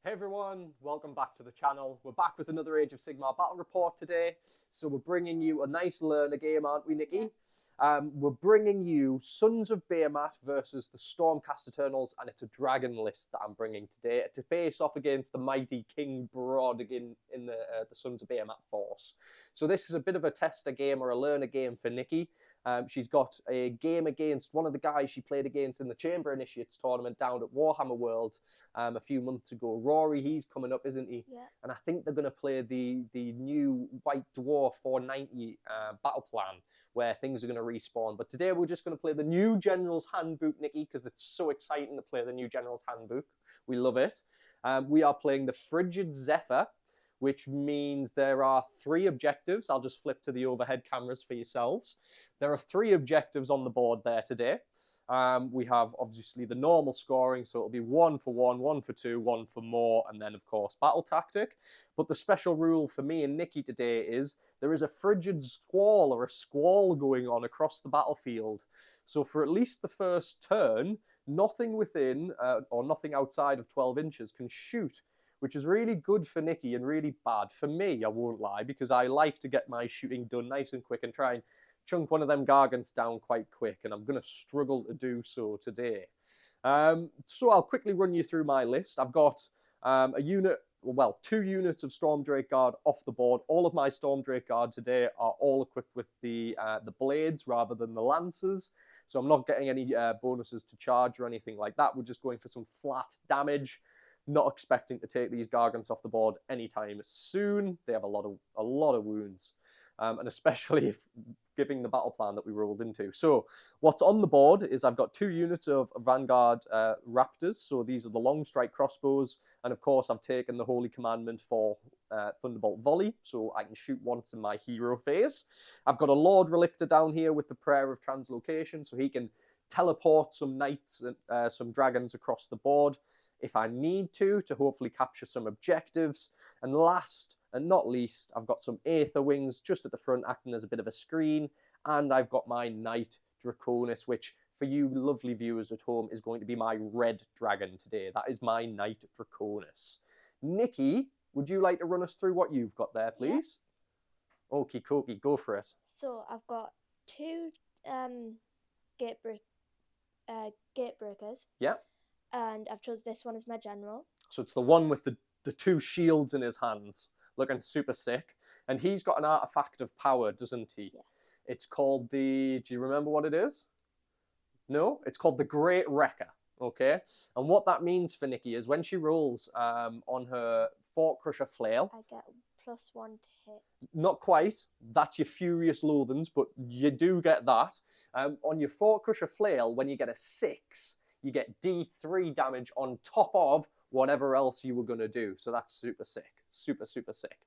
Hey everyone, welcome back to the channel. We're back with another Age of Sigmar battle report today. So we're bringing you a nice learner game, aren't we, Nikki? We're bringing you Sons of Behemat versus the Stormcast Eternals, and it's a dragon list that I'm bringing today to face off against the mighty King Brod in the Sons of Behemat force. So this is a bit of a tester game or a learner game for Nikki. She's got a game against one of the guys she played against in the Chamber Initiates tournament down at Warhammer World a few months ago. Rory, he's coming up, isn't he? Yeah. And I think they're going to play the new White Dwarf 490 battle plan, where things are going to respawn. But today we're just going to play the new General's Handbook, Nikki, because it's so exciting to play the new General's Handbook. We love it. We are playing the Frigid Zephyr, which means there are 3 objectives. I'll just flip to the overhead cameras for yourselves. There are 3 objectives on the board there today. We have obviously the normal scoring, so it'll be 1 for 1, 1 for 2, 1 for more, and then of course battle tactic. But the special rule for me and Nikki today is there is a frigid squall or a squall going on across the battlefield. So for at least the first turn, nothing within or nothing outside of 12 inches can shoot, which is really good for Nikki and really bad for me, I won't lie, because I like to get my shooting done nice and quick and try and chunk one of them gargants down quite quick, and I'm going to struggle to do so today. So I'll quickly run you through my list. I've got a unit, well, 2 units of Storm Drake Guard off the board. All of my Storm Drake Guard today are all equipped with the blades rather than the lances, so I'm not getting any bonuses to charge or anything like that. We're just going for some flat damage. Not expecting to take these gargants off the board anytime soon. They have a lot of wounds, and especially if giving the battle plan that we rolled into. So what's on the board is I've got 2 units of Vanguard Raptors. So these are the long strike crossbows, and of course I've taken the Holy Commandment for Thunderbolt Volley, so I can shoot once in my hero phase. I've got a Lord Relictor down here with the Prayer of Translocation, so he can teleport some knights and some dragons across the board if I need to hopefully capture some objectives. And last and not least, I've got some Aether Wings just at the front acting as a bit of a screen, and I've got my Knight Draconis, which for you lovely viewers at home is going to be my red dragon today. That is my Knight Draconis. Nikki, would you like to run us through what you've got there, please? Yeah. Okie dokie, go for it. So I've got 2 gatebreakers. Yeah. And I've chose this one as my general. So it's the one with the 2 shields in his hands, looking super sick. And he's got an artifact of power, doesn't he? Yes. It's called the... Do you remember what it is? No? It's called the Great Wrecker, okay? And what that means for Nikki is when she rolls on her Fort Crusher Flail... I get +1 to hit. Not quite. That's your Furious Loathings, but you do get that. On your Fort Crusher Flail, when you get a 6... you get D3 damage on top of whatever else you were going to do. So that's super sick. Super, super sick.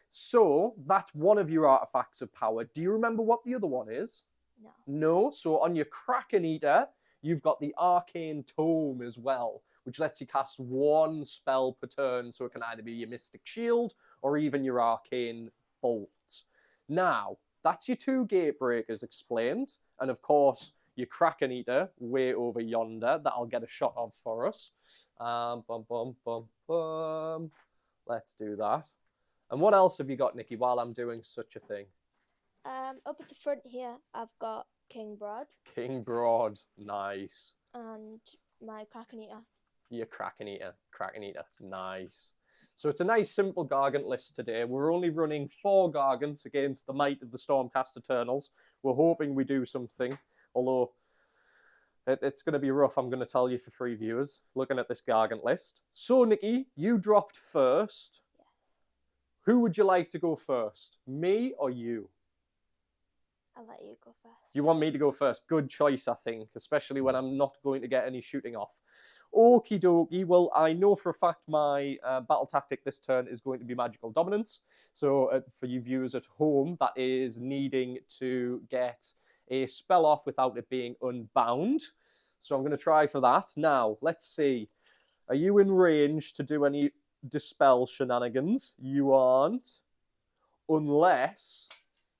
So that's one of your artifacts of power. Do you remember what the other one is? No. No? So on your Kraken Eater, you've got the Arcane Tome as well, which lets you cast 1 spell per turn. So it can either be your Mystic Shield or even your Arcane Bolt. Now, that's your 2 Gatebreakers explained. And of course... your Kraken Eater way over yonder that I'll get a shot of for us. Let's do that. And what else have you got, Nikki, while I'm doing such a thing? Up at the front here, I've got King Brod. King Brod, nice. And my Kraken Eater. Your Kraken Eater, nice. So it's a nice simple Gargant list today. We're only running 4 Gargants against the might of the Stormcast Eternals. We're hoping we do something. Although it's going to be rough, I'm going to tell you for 3 viewers, looking at this Gargant list. So, Nikki, you dropped first. Yes. Who would you like to go first? Me or you? I'll let you go first. You want me to go first? Good choice, I think, especially when I'm not going to get any shooting off. Okie dokie. Well, I know for a fact my battle tactic this turn is going to be Magical Dominance. So, for you viewers at home, that is needing to get a spell off without it being unbound. So I'm going to try for that. Now, let's see. Are you in range to do any dispel shenanigans? You aren't. Unless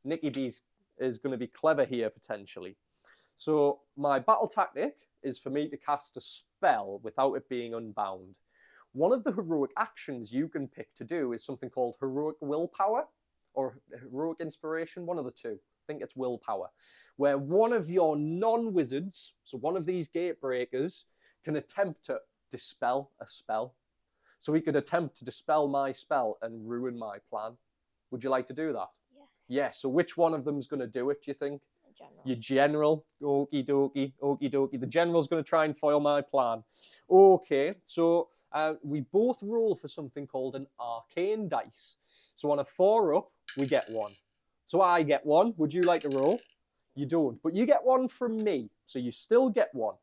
Nikki B is going to be clever here, potentially. So my battle tactic is for me to cast a spell without it being unbound. one of the heroic actions you can pick to do is something called heroic willpower or heroic inspiration, one of the two. I think it's willpower, where one of your non-wizards, so one of these gate breakers, can attempt to dispel a spell. So he could attempt to dispel my spell and ruin my plan. Would you like to do that? Yes. Yes. So which one of them's going to do it, do you think? The general. Your general. Okie dokie, okie dokie. The general's going to try and foil my plan. Okay, so we both roll for something called an arcane dice. So on a 4-up, we get 1. So I get 1. Would you like to roll? You don't, but you get 1 from me. So you still get 1.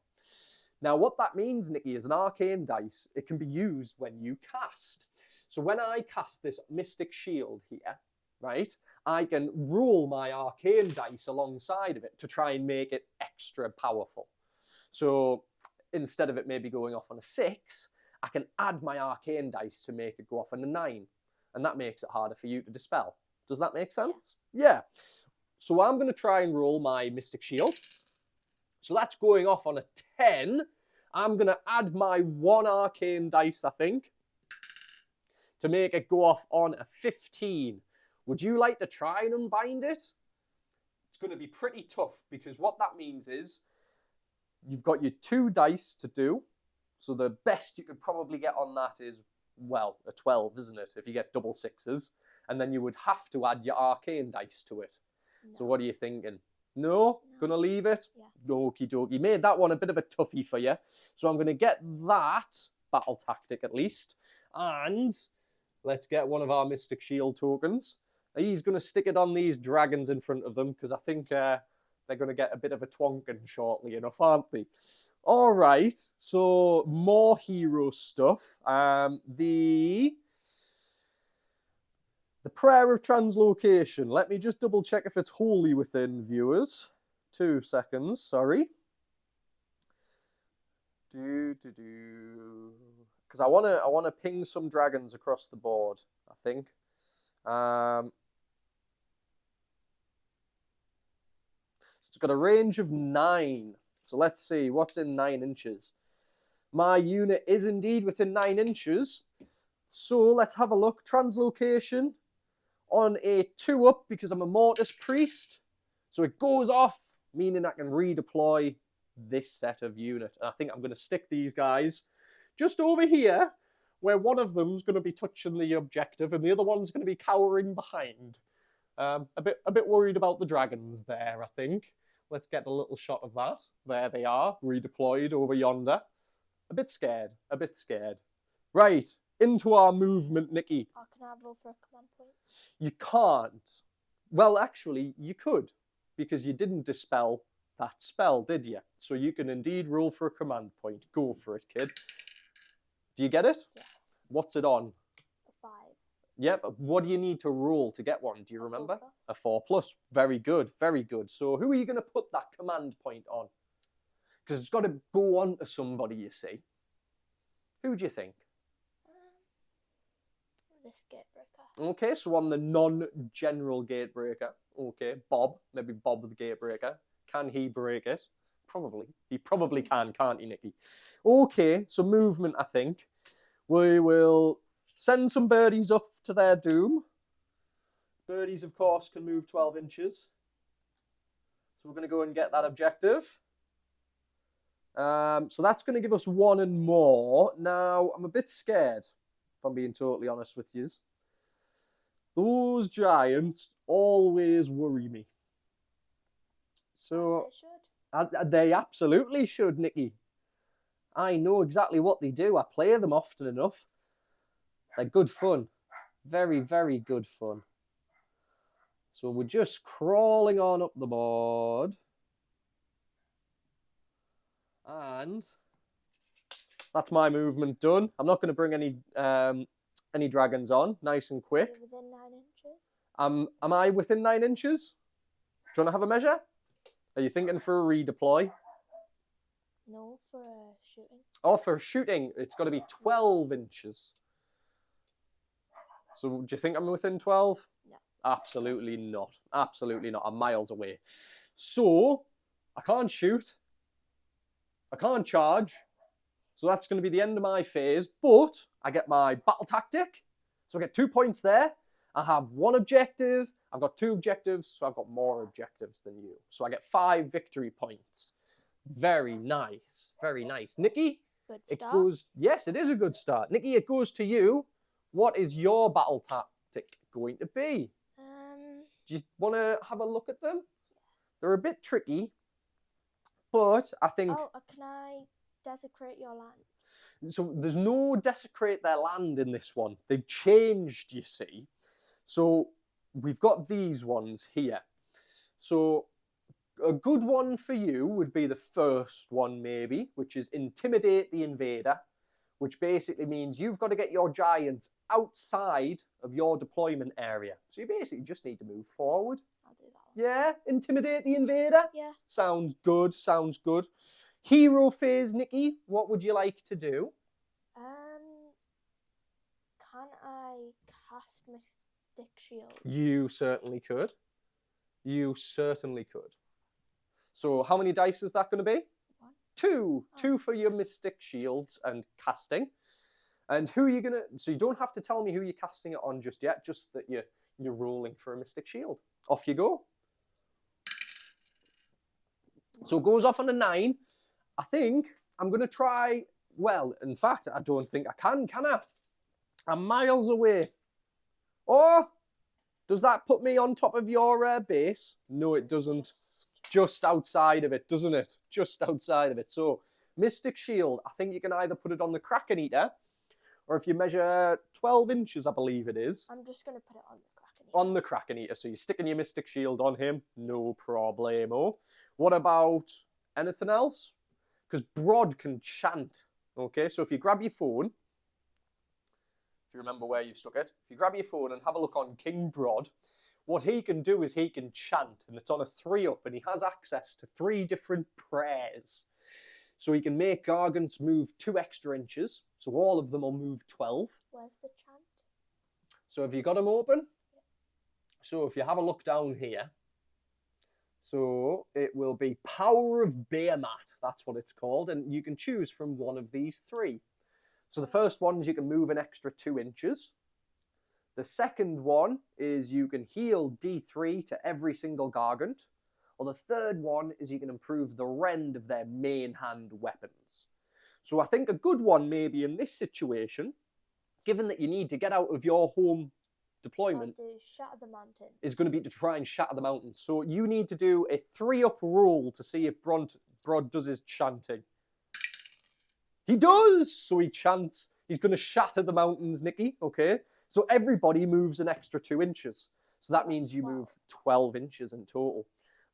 Now, what that means, Nikki, is an arcane dice. It can be used when you cast. So when I cast this mystic shield here, right, I can roll my arcane dice alongside of it to try and make it extra powerful. So instead of it maybe going off on a 6, I can add my arcane dice to make it go off on a 9. And that makes it harder for you to dispel. Does that make sense? Yeah. So I'm going to try and roll my mystic shield. So that's going off on a 10. I'm going to add my 1 arcane dice, I think, to make it go off on a 15. Would you like to try and unbind it? It's going to be pretty tough because what that means is you've got your 2 dice to do. So the best you could probably get on that is, well, a 12, isn't it? If you get double 6s. And then you would have to add your arcane dice to it. No. So what are you thinking? No? Gonna leave it? Yeah. Okie dokie. Made that one a bit of a toughie for you. So I'm gonna get that battle tactic at least. And let's get one of our Mystic Shield tokens. He's gonna stick it on these dragons in front of them because I think they're gonna get a bit of a twonking shortly enough, aren't they? All right. So more hero stuff. The Prayer of Translocation. Let me just double check if it's wholly within, viewers. 2 seconds, sorry. Because I wanna ping some dragons across the board, I think. So it's got a range of 9. So let's see, what's in 9 inches? My unit is indeed within 9 inches. So let's have a look. Translocation. On a 2-up because I'm a Mortis Priest. So it goes off, meaning I can redeploy this set of unit. And I think I'm going to stick these guys just over here, where one of them's going to be touching the objective and the other one's going to be cowering behind. A bit worried about the dragons there, I think. Let's get a little shot of that. There they are, redeployed over yonder. A bit scared, a bit scared. Right. Into our movement, Nikki. Oh, can I roll for a command point? You can't. Well, actually, you could, because you didn't dispel that spell, did you? So you can indeed roll for a command point. Go for it, kid. Do you get it? Yes. What's it on? A 5. Yep. What do you need to roll to get one? Do you remember? 4+. A 4+. Very good. Very good. So who are you going to put that command point on? Because it's got to go on to somebody, you see. Who do you think? This gatebreaker. Okay, so on the non-general gatebreaker. Okay, Bob. Maybe Bob the gatebreaker. Can he break it? Probably. He probably can, can't he, Nikki? Okay, so movement, I think. We will send some birdies up to their doom. Birdies, of course, can move 12 inches. So we're going to go and get that objective. So that's going to give us 1 and more. Now, I'm a bit scared, if I'm being totally honest with you. Those giants always worry me. So they absolutely should, Nikki. I know exactly what they do. I play them often enough. They're good fun. Very, very good fun. So we're just crawling on up the board. And that's my movement done. I'm not going to bring any dragons on. Nice and quick. Are you within 9 inches? Am I within 9 inches? Do you want to have a measure? Are you thinking for a redeploy? No, for shooting. Oh, for shooting, it's got to be 12 inches. So do you think I'm within 12? No. Absolutely not. Absolutely not. I'm miles away. So I can't shoot. I can't charge. So that's going to be the end of my phase. But I get my battle tactic. So I get 2 points there. I have 1 objective. I've got 2 objectives, so I've got more objectives than you. So I get 5 victory points. Very nice. Very nice. Nikki, Good it start. goes... Yes, it is a good start. Nikki, it goes to you. What is your battle tactic going to be? Do you want to have a look at them? They're a bit tricky, but I think... Oh, can I desecrate your land? So there's no desecrate their land in this one. They've changed, you see. So we've got these ones here. So a good one for you would be the first one, maybe, which is intimidate the invader, which basically means you've got to get your giants outside of your deployment area. So you basically just need to move forward. I'll do that one. Yeah, intimidate the invader. Yeah. Sounds good, sounds good. Hero phase, Nikki, what would you like to do? Can I cast Mystic Shield? You certainly could. You certainly could. So how many dice is that going to be? 1. 2. 2 for your Mystic Shields and casting. And who are you going to... So you don't have to tell me who you're casting it on just yet, just that you're rolling for a Mystic Shield. Off you go. So it goes off on a 9. I think I'm going to try... Well, in fact, I don't think I can I? I'm miles away. Or does that put me on top of your base? No, it doesn't. Just outside of it, doesn't it? Just outside of it. So, Mystic Shield, I think you can either put it on the Kraken Eater, or if you measure 12 inches, I believe it is. I'm just going to put it on the Kraken Eater. On the Kraken Eater. So you're sticking your Mystic Shield on him. No problemo. What about anything else? Because Brod can chant. Okay, so if you grab your phone, if you remember where you stuck it, if you grab your phone and have a look on King Brod, what he can do is he can chant, and it's on a 3-up, and he has access to 3 different prayers. So he can make Gargants move 2 extra inches, so all of them will move 12. Where's the chant? So have you got them open? Yeah. So if you have a look down here, so it will be Power of Behemat, that's what it's called, and you can choose from one of these 3. So the first one is you can move an extra 2 inches. The second one is you can heal D3 to every single Gargant. Or the third one is you can improve the rend of their main hand weapons. So I think a good one maybe in this situation, given that you need to get out of your home deployment, I'll do Shatter the Mountain. Is going to be to try and shatter the mountains. So you need to do a 3-up roll to see if Brod does his chanting. He does! So he chants. He's going to shatter the mountains, Nikki, okay? So everybody moves an extra 2 inches. So that means you move 12 inches in total.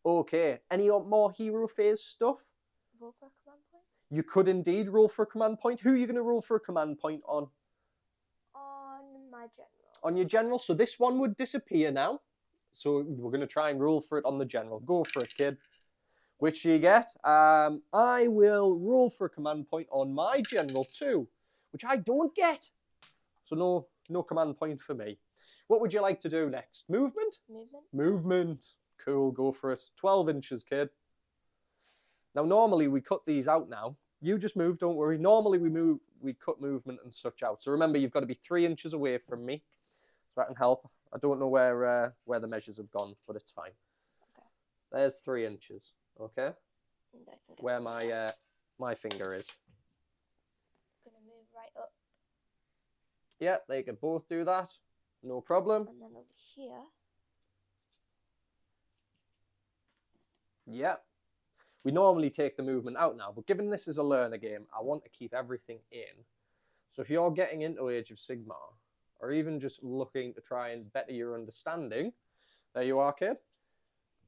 Okay, any more hero phase stuff? Roll for a command point? You could indeed roll for a command point. Who are you going to roll for a command point on? On my general. On your general. So this one would disappear now. So we're going to try and roll for it on the general. Go for it, kid. Which you get. I will roll for a command point on my general too, which I don't get. So no command point for me. What would you like to do next? Movement? Movement. Movement. Cool, go for it. 12 inches, kid. Now, normally we cut these out now. You just move, don't worry. Normally we cut movement and such out. So remember, you've got to be 3 inches away from me. So that can help. I don't know where the measures have gone, but it's fine. Okay. There's 3 inches, okay? And I think Where my finger is. I'm going to move right up. Yeah, they can both do that. No problem. And then over here. Yeah. We normally take the movement out now, but given this is a learner game, I want to keep everything in. So if you're getting into Age of Sigmar, or even just looking to try and better your understanding, there you are, kid.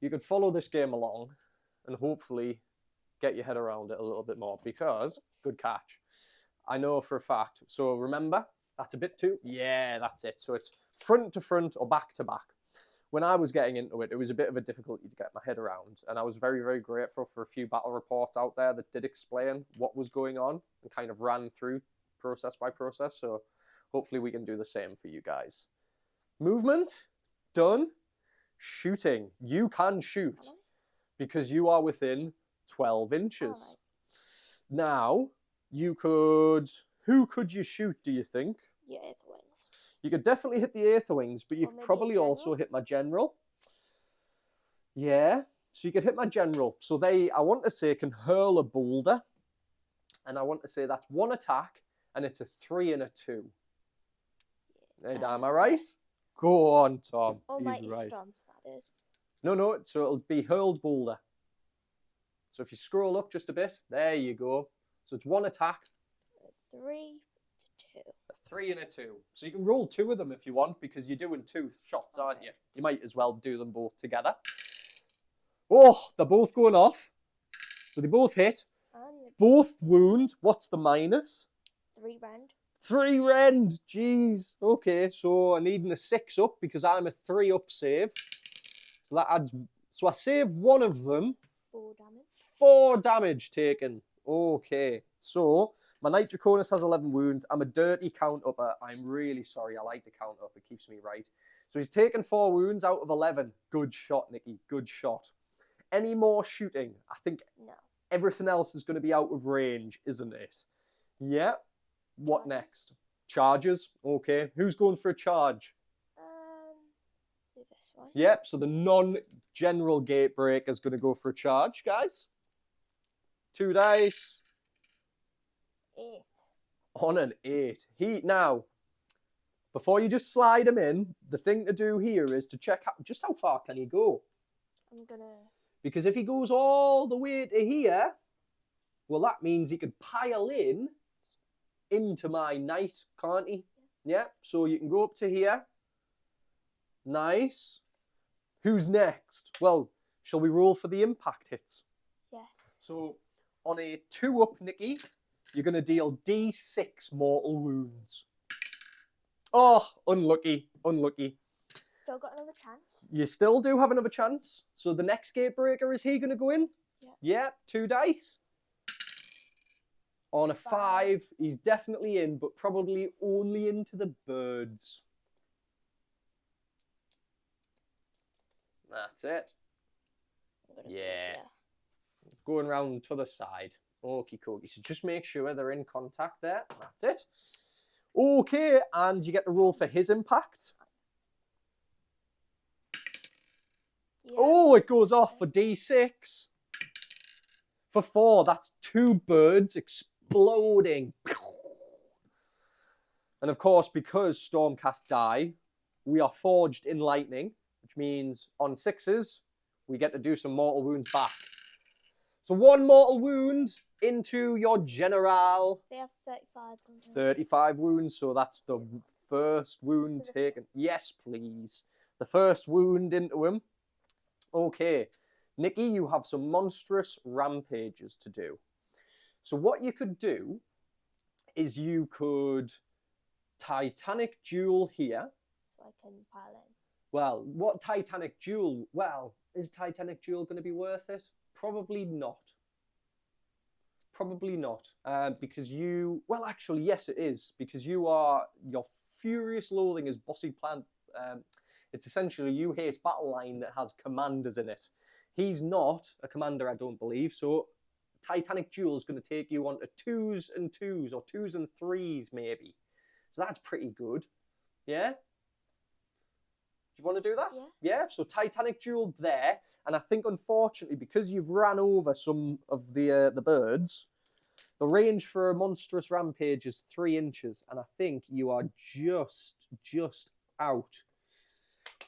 You could follow this game along and hopefully get your head around it a little bit more, because, good catch, I know for a fact. So remember, that's a bit too, yeah, that's it. So it's front to front or back to back. When I was getting into it, it was a bit of a difficulty to get my head around, and I was very, very grateful for a few battle reports out there that did explain what was going on and kind of ran through process by process. So hopefully we can do the same for you guys. Movement, done. Shooting, you can shoot because you are within 12 inches. Right. Now, you could Who could you shoot, do you think? Yeah, Aetherwings. You could definitely hit the Aetherwings, but you Or could maybe a probably also general? hit my general. Yeah, so you could hit my general. So they, I want to say, can hurl a boulder. And I want to say that's 1 attack, and it's a 3 and a 2. Am I right? Yes. Go on, Tom. Almighty He's right. Storm, that is. No, so it'll be hurled boulder. So if you scroll up just a bit, there you go. So it's 1 attack. A 3 to 2. A 3 and a 2. So you can roll 2 of them if you want, because you're doing 2 shots, aren't you? You might as well do them both together. Oh, they're both going off. So they both hit. Both wound. What's the minus? 3 rend. 3 rend. Jeez. Okay, so I'm needing a 6 up because I'm a 3 up save. So that adds. So I save one of them. 4 damage. 4 damage taken. Okay, so my Nitroconus has 11 wounds. I'm a dirty count upper. I'm really sorry. I like to count up. It keeps me right. So he's taken 4 wounds out of 11. Good shot, Nikki. Good shot. Any more shooting? I think No. everything else is going to be out of range, isn't it? Yeah. What next? Charges. Okay. Who's going for a charge? Do this one. Yep. So the non-general gate breaker is going to go for a charge, guys. 2 dice. 8. On an 8. Now, before you just slide him in, the thing to do here is to check just how far can he go. I'm gonna. Because if he goes all the way to here, well, that means he could pile in into my knight, can't he? Yeah. So you can go up to here. Nice. Who's next? Well, shall we roll for the impact hits? Yes. So on a 2 up, Nikki, you're going to deal D6 mortal wounds. Oh, unlucky, unlucky. Still got another chance. You still do have another chance. So the next gate breaker, is he going to go in? Yeah. Yeah, 2 dice. On a 5, he's definitely in, but probably only into the birds. That's it. Yeah. Going round to the side. Okie dokie. So just make sure they're in contact there. That's it. Okay, and you get to roll for his impact. Yeah. Oh, it goes off for D6. For 4, that's 2 birds exploding. And of course, because Stormcast die, we are forged in lightning, which means on 6s, we get to do some mortal wounds back. So 1 mortal wound into your general. They have 35. 35 wounds, so that's the first wound taken. Yes, please. The first wound into him. Okay, Nikki, you have some monstrous rampages to do. So what you could do is you could Titanic Duel here. So I can pile in. Well, what Titanic Duel? Well, is Titanic Duel going to be worth it? Probably not. Probably not. Because you... Well, actually, yes, it is. Because your Furious Loathing is Bossy Plant. It's essentially you hate battle line that has commanders in it. He's not a commander, I don't believe. So Titanic Duel is going to take you on to 2s and 2s or 2s and 3s maybe. So that's pretty good. Yeah? Do you want to do that? Yeah. Yeah, so Titanic Duel there. And I think, unfortunately, because you've ran over some of the birds, the range for a monstrous rampage is 3 inches. And I think you are just out.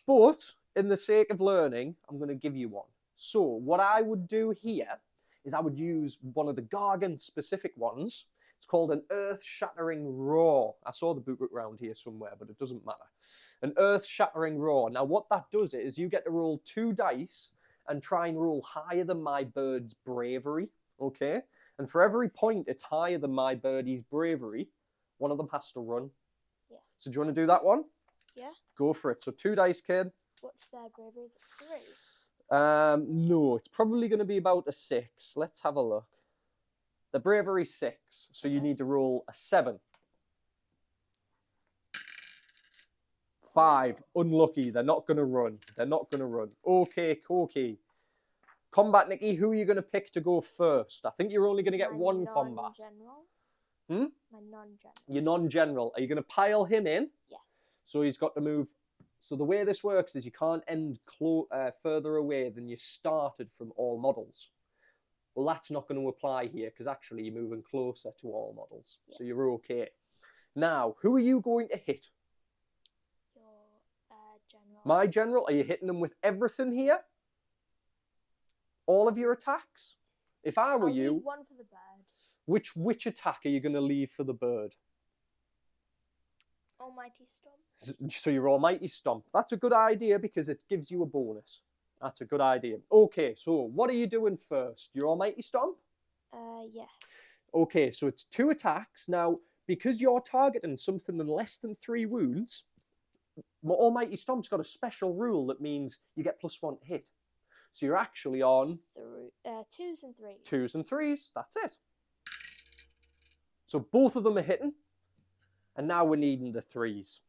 But, in the sake of learning, I'm going to give you one. So, what I would do here is I would use one of the Gargant-specific ones. It's called an Earth-Shattering Roar. I saw the book around here somewhere, but it doesn't matter. An Earth-Shattering Roar. Now, what that does is you get to roll 2 dice and try and roll higher than my bird's bravery, okay? And for every point it's higher than my birdie's bravery, one of them has to run. Yeah. So do you want to do that one? Yeah. Go for it. So 2 dice, kid. What's their bravery? Is it 3? No, it's probably going to be about a 6. Let's have a look. The bravery 6, so you need to roll a 7. 5, unlucky. They're not going to run. They're not going to run. Okay, Koki. Combat, Nikki, who are you going to pick to go first? I think you're only going to get one combat. General. Hmm? My non-general. Your non-general. Are you going to pile him in? Yes. So he's got to move. So the way this works is you can't end further away than you started from all models. Well, that's not going to apply here because actually you're moving closer to all models. Yeah. So you're okay. Now, who are you going to hit? Your general. My general? Are you hitting them with everything here? All of your attacks? If I were I'll you, leave one for the bird. which attack are you going to leave for the bird? Almighty Stomp. So your Almighty Stomp. That's a good idea because it gives you a bonus. That's a good idea. Okay, so what are you doing first? Your Almighty Stomp? Yes. Okay, so it's 2 attacks. Now, because you're targeting something in less than 3 wounds, my Almighty Stomp's got a special rule that means you get +1 to hit. So you're actually on 2s and 3s. 2s and 3s. That's it. So both of them are hitting. And now we're needing the 3s.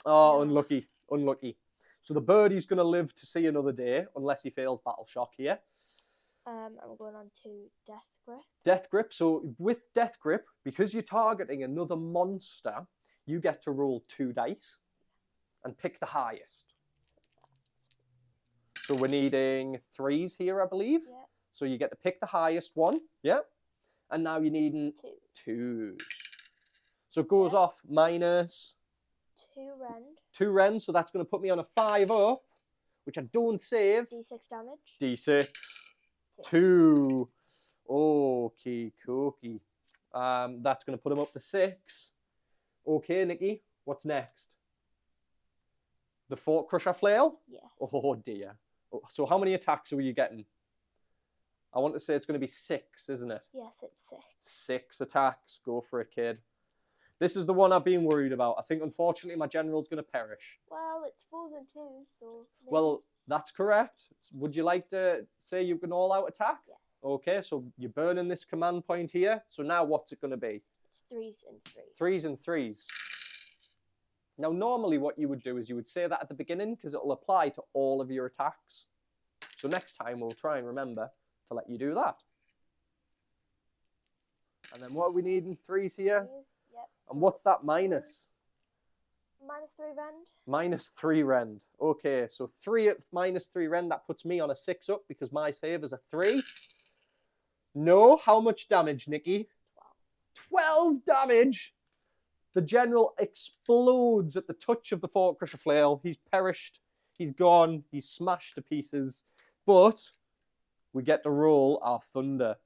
Oh, No. unlucky. Unlucky. So the birdie's going to live to see another day, unless he fails Battle Shock here. I'm going on to Death Grip. Death Grip. So with Death Grip, because you're targeting another monster, you get to roll 2 dice and pick the highest. So we're needing 3s here, I believe. Yeah. So you get to pick the highest one. Yeah. And now you're needing 2s. 2s. So it goes off minus 2 rend. 2 rend. So that's going to put me on a 5 up, which I don't save. D6 damage. D6. 2. Okay, cookie. That's going to put him up to 6. Okay, Nikki, what's next? The Fort Crusher Flail? Yes. Oh, dear. So how many attacks are you getting? I want to say it's going to be 6, isn't it? Yes, it's 6. 6 attacks. Go for it, kid. This is the one I've been worried about. I think, unfortunately, my general's going to perish. Well, it's 4s and 2s, so... Maybe. Well, that's correct. Would you like to say you can all-out attack? Yes. Okay, so you're burning this command point here. So now what's it going to be? It's 3s and 3s. 3s and 3s. Now, normally what you would do is you would say that at the beginning because it'll apply to all of your attacks. So next time we'll try and remember to let you do that. And then what are we needing? 3s here? 3s, yep. And what's that minus? Minus 3 rend. Minus 3 rend. Okay, so 3 at minus 3 rend, that puts me on a 6 up because my save is a 3. No, how much damage, Nikki? 12 damage! The general explodes at the touch of the Fort Crusher Flail. He's perished. He's gone. He's smashed to pieces. But we get to roll our Thunder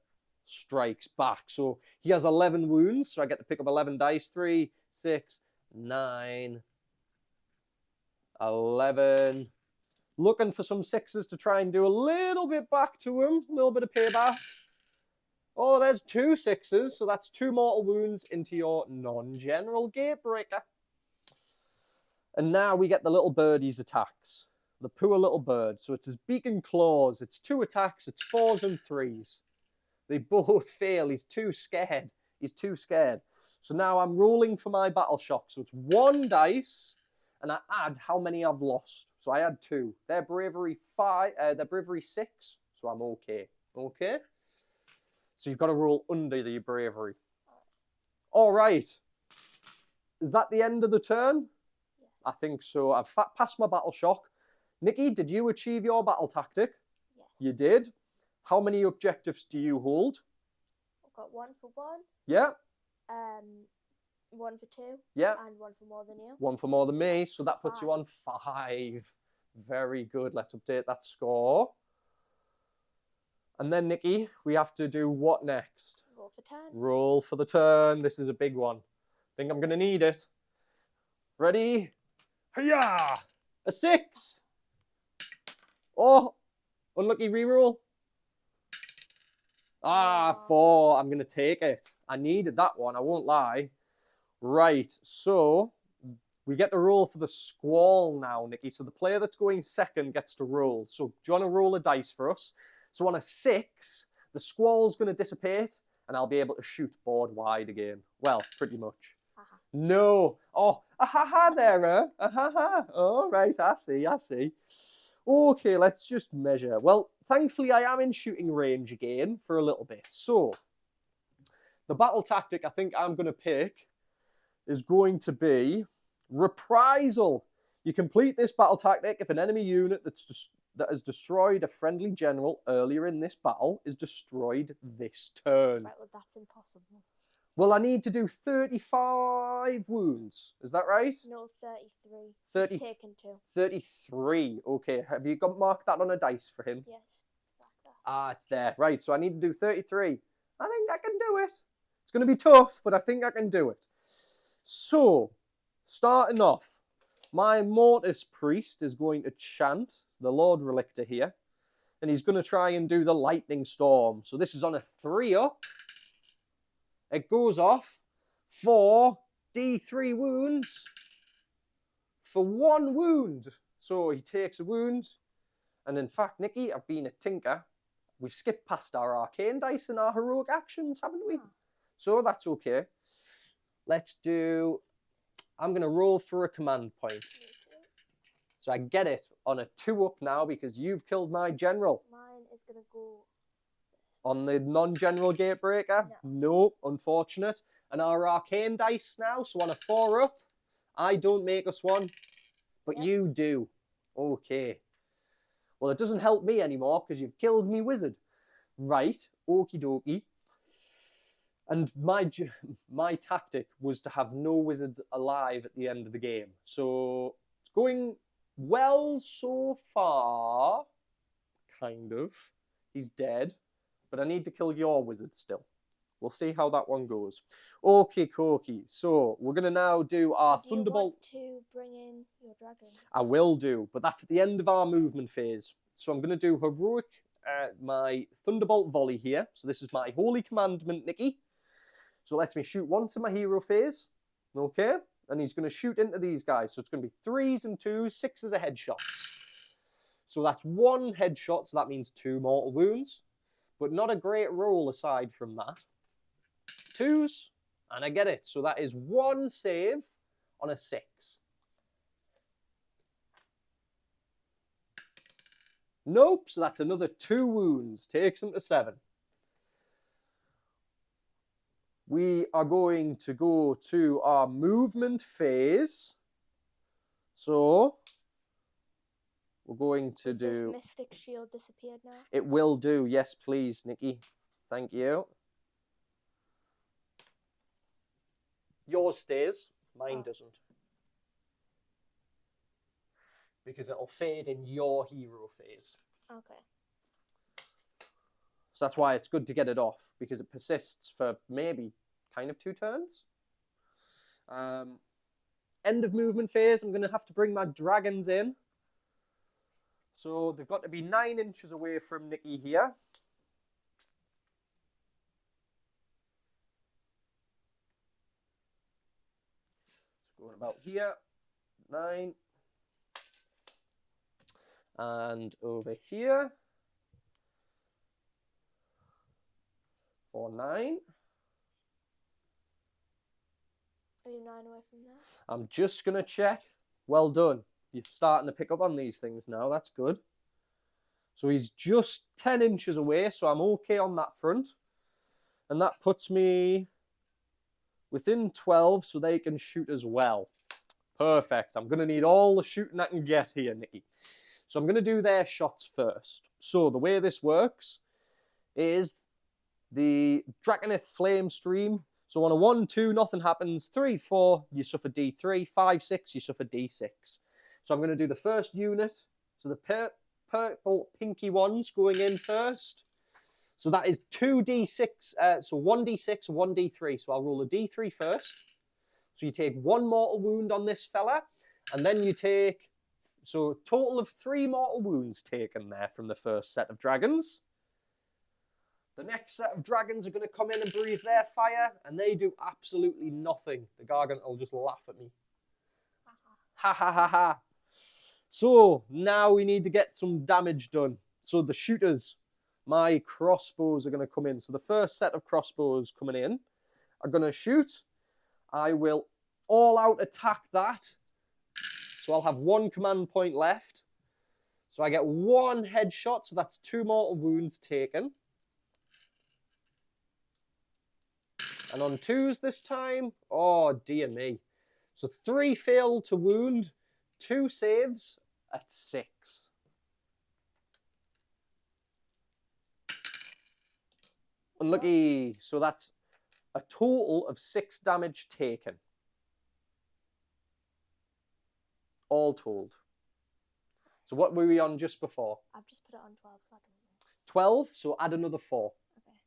Strikes back. So he has 11 wounds. So I get to pick up 11 dice. 3, 6, 9, 11. Looking for some 6s to try and do a little bit back to him. A little bit of payback. Oh, there's 2 6s, so that's 2 mortal wounds into your non-general Gatebreaker. And now we get the little birdie's attacks. The poor little bird. So it's his beak and claws. It's 2 attacks. It's 4s and 3s. They both fail. He's too scared. He's too scared. So now I'm rolling for my Battle Shock. So it's 1 dice, and I add how many I've lost. So I add 2. They're bravery 5. They're bravery 6. So I'm okay. Okay. So you've got to roll under your bravery. All right. Is that the end of the turn? Yes. I think so. I've passed my Battle Shock. Nikki, did you achieve your battle tactic? Yes. You did. How many objectives do you hold? I've got 1 for 1. Yeah. 1 for 2. Yeah. And 1 for more than you. 1 for more than me. So that puts 5. you on 5. Very good. Let's update that score. And then, Nikki, we have to do what next? Roll for turn. Roll for the turn. This is a big one. Think I'm going to need it. Ready? Hiya! A 6. Oh, unlucky reroll. Ah, 4. I'm going to take it. I needed that one. I won't lie. Right. So we get to roll for the squall now, Nikki. So the player that's going second gets to roll. So do you want to roll a dice for us? So on a 6, the squall's going to dissipate, and I'll be able to shoot board wide again. Well, pretty much. No. Oh, a ha-ha there, huh? A ha-ha. All right, I see, I see. Okay, let's just measure. Well, thankfully, I am in shooting range again for a little bit. So, The battle tactic I think I'm going to pick is going to be reprisal. You complete this battle tactic if an enemy unit that has destroyed a friendly general earlier in this battle is destroyed this turn. Right, well, that's impossible. Well, I need to do 35 wounds. Is that right? No, 33. 30, He's taken 2. 33. Okay, have you marked that on a dice for him? Yes. Like that. Ah, it's there. Right, so I need to do 33. I think I can do it. It's going to be tough, but I think I can do it. So, starting off, my Mortis Priest is going to chant the Lord Relictor here, and he's going to try and do the Lightning Storm. So this is on a 3-up. It goes off for D3 wounds for 1 wound. So he takes a wound, and in fact, Nikki, I've been a tinker. We've skipped past our arcane dice and our heroic actions, haven't we? So that's okay. Let's do... I'm going to roll for a command point. So I get it on a 2-up now because you've killed my general. Mine is going to go... On the non-general gatebreaker? No, unfortunate. And our arcane dice now, so on a 4-up, I don't make us one, but you do. Okay. Well, it doesn't help me anymore because you've killed me wizard. Right, okie dokie. And my tactic was to have no wizards alive at the end of the game. So it's going well so far. Kind of. He's dead. But I need to kill your wizard still. We'll see how that one goes. Okay, Corky. So we're going to now do our Thunderbolt. Do you want to bring in your dragons? I will do, but that's at the end of our movement phase. So I'm going to do heroic, my Thunderbolt volley here. So this is my holy commandment, Nikki. So it lets me shoot once in my hero phase. Okay? And he's going to shoot into these guys. So it's going to be 3s and 2s, 6s are headshots. So that's 1 headshot, so that means 2 mortal wounds. But not a great roll aside from that. 2s, and I get it. So that is 1 save on a 6. Nope, so that's another 2 wounds. Takes him to 7. We are going to go to our movement phase. So we're going to Has this Mystic Shield disappeared now? It will do. Yes, please, Nikki. Thank you. Yours stays. Mine doesn't. Because it'll fade in your hero phase. Okay. So that's why it's good to get it off. Because it persists for maybe kind of 2 turns. End of movement phase. I'm going to have to bring my dragons in. So they've got to be 9 inches away from Nikki here. So going about here, 9. And over here, for 9. Are you 9 away from there? I'm just going to check. Well done. You're starting to pick up on these things now. That's good. So he's just 10 inches away, so I'm okay on that front. And that puts me within 12, so they can shoot as well. Perfect. I'm going to need all the shooting I can get here, Nikki. So I'm going to do their shots first. So the way this works is the Draconith Flame Stream. So on a 1, 2, nothing happens. 3, 4, you suffer D3. 5, 6, you suffer D6. So I'm going to do the first unit. So the purple pinky ones going in first. So that is 2d6. So 1d6, 1d3. So I'll roll a d3 first. So you take 1 mortal wound on this fella. And then you take... So a total of 3 mortal wounds taken there from the first set of dragons. The next set of dragons are going to come in and breathe their fire. And they do absolutely nothing. The Gargant will just laugh at me. Ha ha ha ha. So now we need to get some damage done. So the shooters, my crossbows are going to come in. So the first set of crossbows coming in are going to shoot. I will all out attack that. So I'll have 1 command point left. So I get 1 headshot. So that's 2 mortal wounds taken. And on 2s this time. Oh, dear me. So 3 fail to wound, 2 saves at 6. Unlucky. So that's a total of 6 damage taken. All told. So what were we on just before? I've just put it on 12, so I don't know. 12, so add another 4. Okay.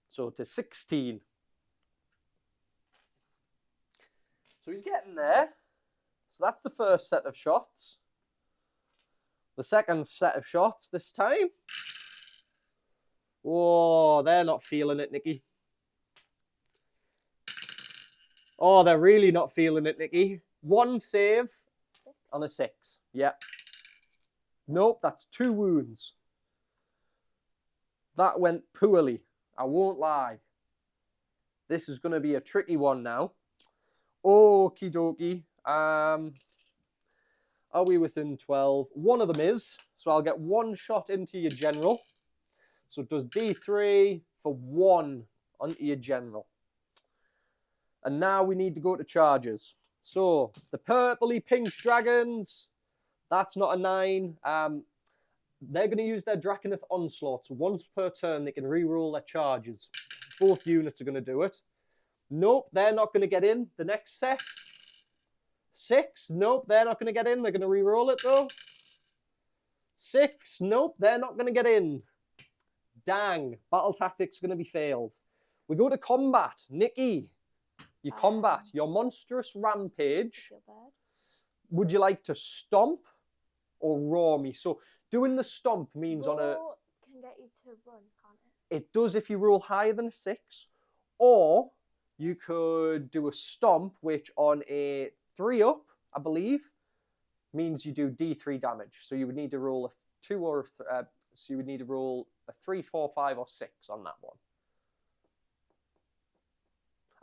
So to 16. So he's getting there. So that's the first set of shots. The second set of shots this time. Oh, they're not feeling it, Nikki. Oh, they're really not feeling it, Nikki. 1 save 6. on a 6. Yeah. Nope, that's 2 wounds. That went poorly. I won't lie. This is going to be a tricky one now. Okie dokie. Are we within 12? One of them is. So I'll get 1 shot into your general. So it does D3 for 1 onto your general. And now we need to go to charges. So the purpley pink dragons, that's not a 9. They're going to use their Draconith Onslaught. So once per turn, they can re-roll their charges. Both units are going to do it. Nope, they're not going to get in the next set. 6, nope, they're not going to get in. They're going to re-roll it though. 6, nope, they're not going to get in. Dang, battle tactics are going to be failed. We go to combat. Nikki, your combat, your monstrous rampage. Feel bad. Would you like to stomp or roar me? So doing the stomp means on a... Roar can get you to run, can't it? It does if you roll higher than a 6. Or you could do a stomp, which on a 3 up, I believe, means you do D3 damage. So you would need to roll a 2 or... so you would need to roll a 3, 4, 5, or 6 on that one.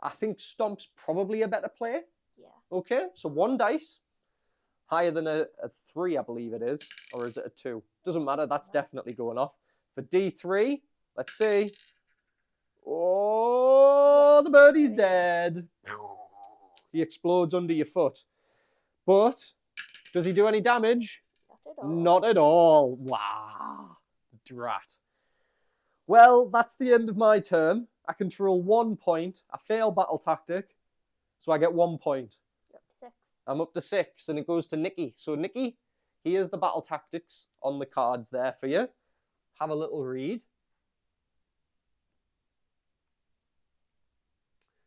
I think Stomp's probably a better play. Yeah. Okay, so 1 dice. Higher than a 3, I believe it is. Or is it a 2? Doesn't matter, that's definitely going off. For D3, let's see. Oh, Yes. the birdie's dead. He explodes under your foot. But, does he do any damage? Not at all. Not at all. Wow. Drat. Well, that's the end of my turn. I control 1 point. I fail battle tactic. So I get 1 point. You're up to 6. I'm up to 6 and it goes to Nikki. So Nikki, here's the battle tactics on the cards there for you. Have a little read.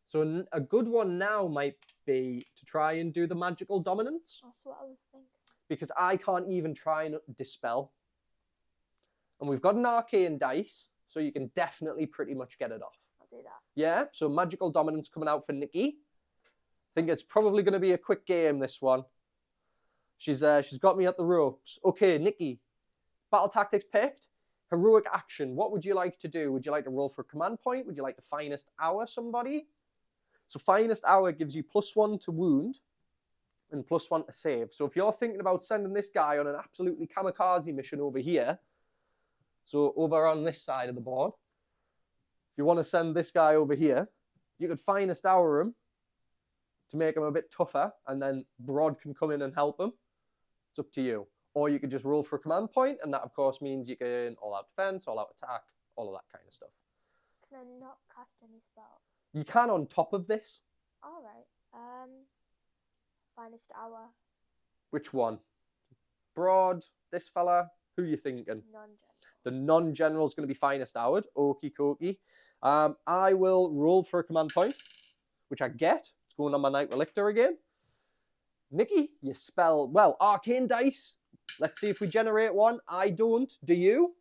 So a good one now might be to try and do the magical dominance. That's what I was thinking. Because I can't even try and dispel. And we've got an arcane dice, so you can definitely pretty much get it off. I'll do that. Yeah, so magical dominance coming out for Nikki. I think it's probably going to be a quick game, this one. She's got me at the ropes. Okay, Nikki. Battle tactics picked. Heroic action. What would you like to do? Would you like to roll for a command point? Would you like to finest hour somebody? So finest hour gives you +1 to wound and +1 to save. So if you're thinking about sending this guy on an absolutely kamikaze mission over here, so over on this side of the board, if you want to send this guy over here, you could finest hour him to make him a bit tougher, and then Brod can come in and help him. It's up to you. Or you could just roll for a command point, and that of course means you can all-out defense, all-out attack, all of that kind of stuff. Can I not cast any spells? You can on top of this. Alright. Finest hour. Which one? Brod, this fella, who you thinking? Non-general. The non-general is going to be finest houred. Okie dokie. I will roll for a command point, which I get. It's going on my Night Relictor again. Nikki, you spell, well, arcane dice. Let's see if we generate one. I don't. Do you?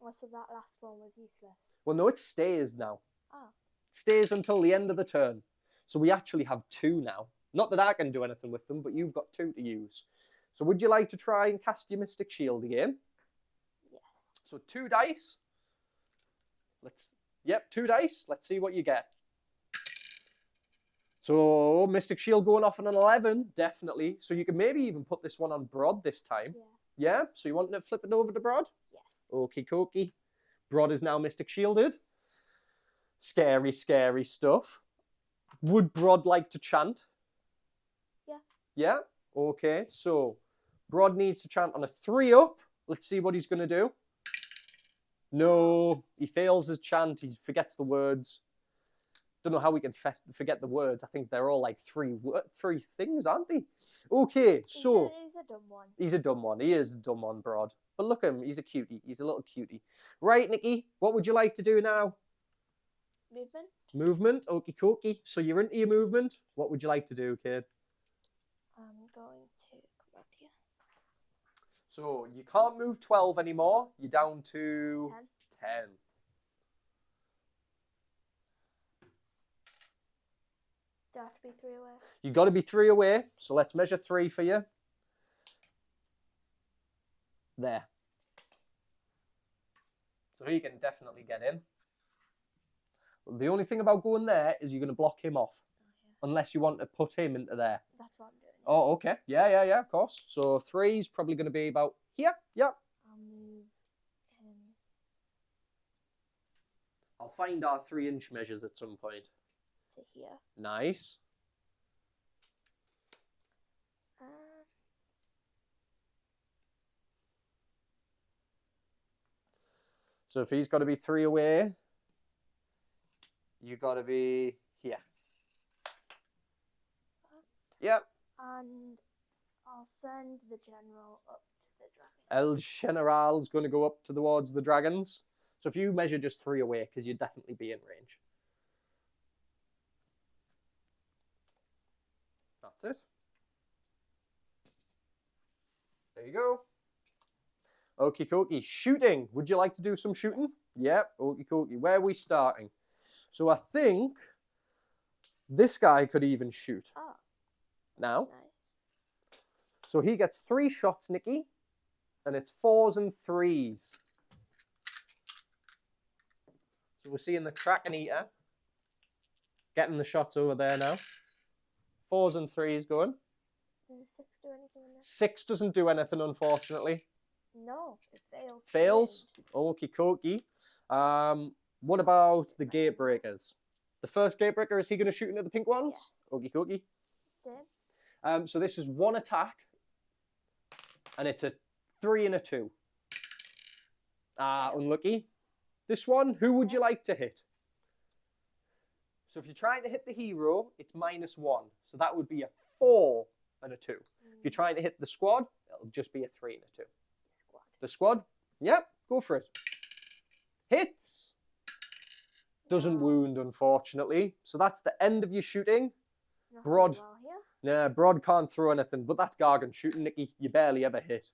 Oh, so that last one was useless. Well, no, it stays now. Oh. It stays until the end of the turn. So we actually have 2 now. Not that I can do anything with them, but you've got 2 to use. So would you like to try and cast your Mystic Shield again? Yes. So 2 dice. Yep, 2 dice. Let's see what you get. So Mystic Shield going off on an 11, definitely. So you can maybe even put this one on Brod this time. Yeah. Yeah? So you want to flip it over to Brod? Yes. Okie dokie. Brod is now Mystic Shielded. Scary, scary stuff. Would Brod like to chant? Yeah. Yeah? Okay, so Brod needs to chant on a 3 up. Let's see what he's going to do. No, he fails his chant. He forgets the words. Don't know how we can forget the words. I think they're all like three things, aren't they? Okay, so he's a dumb one. He's a dumb one. He is a dumb one, Brod. But look at him. He's a cutie. He's a little cutie. Right, Nikki, what would you like to do now? Movement. Movement. Okie dokie. So you're into your movement. What would you like to do, kid? I'm going to come up here. So you can't move 12 anymore. You're down to 10. Do I have to be 3 away? You got to be 3 away. So let's measure 3 for you. There. So he can definitely get in. The only thing about going there is you're going to block him off. Unless you want to put him into there. That's what I'm doing. Oh, okay. Yeah, of course. So 3's probably going to be about here. Yep. I'll move him. I'll find our 3-inch measures at some point. To here. Nice. So if he's got to be 3 away, you got to be here. Yep. And I'll send the general up to the dragon. El General's going to go up towards the dragons. So if you measure just 3 away, because you'd definitely be in range. That's it. There you go. Okie dokie. Shooting. Would you like to do some shooting? Yep. Okie dokie. Where are we starting? So I think this guy could even shoot. Oh. Now. Nice. So he gets 3 shots, Nikki. And it's 4s and 3s. So we're seeing the Kraken Eater getting the shots over there now. 4s and 3s going. Does a 6 do anything in this? 6 doesn't do anything, unfortunately. No, it fails. Fails. Okie dokie. What about the gate breakers? The first gate breaker, is he going to shoot into the pink ones? Yes. Okie dokie. Same. So this is 1 attack. And it's a 3 and a 2. Unlucky. This one, who would you like to hit? So if you're trying to hit the hero, it's -1. So that would be a 4 and a 2. If you're trying to hit the squad, it'll just be a 3 and a 2. The squad? Yep, go for it. Hits. Doesn't wound, unfortunately. So that's the end of your shooting. Brod. Nah, Brod can't throw anything, but that's Gargan shooting, Nikki. You barely ever hit.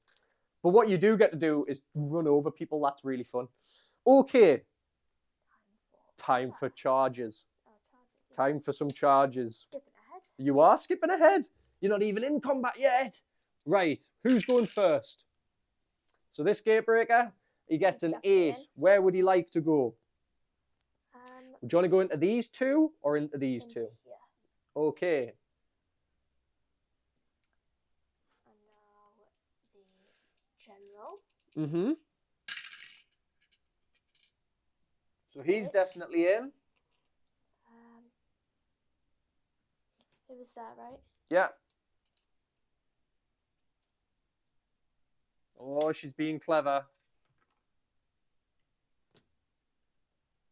But what you do get to do is run over people. That's really fun. Okay. Time for charges. Time for some charges. Skipping ahead. You are skipping ahead. You're not even in combat yet. Right. Who's going first? So this gatebreaker, he gets an 8. Where would he like to go? Do you want to go into these 2 or into these 2? Here. Okay. And now the general. Mm-hmm. So he's definitely in. It was that, right? Yeah. Oh, she's being clever.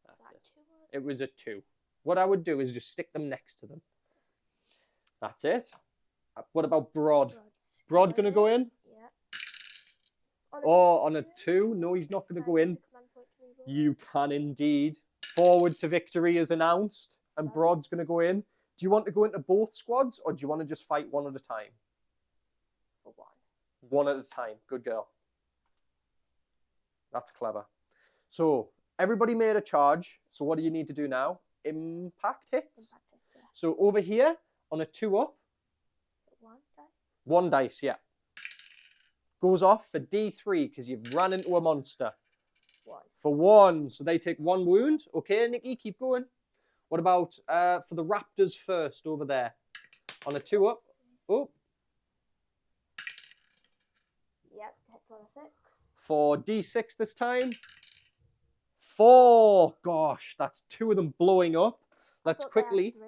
That's it. It was a 2. What I would do is just stick them next to them. That's it. What about Brod? Brod going to go in? Yeah. On a 2? No, he's not going to go in. You can indeed. Forward to victory is announced. And Brod's going to go in. Do you want to go into both squads or do you want to just fight one at a time? For 1. 1 at a time. Good girl. That's clever. So, everybody made a charge. So, what do you need to do now? Impact hits. Yeah. So, over here, on a 2 up. 1 dice? 1 dice, yeah. Goes off for D3 because you've run into a monster. 1. For 1. So, they take 1 wound. Okay, Nikki, keep going. What about for the Raptors first over there? On a 2 up. Oh. Yep, hits on a 6. For D6 this time. 4. Gosh, that's 2 of them blowing up. I Let's thought they had quickly. 3.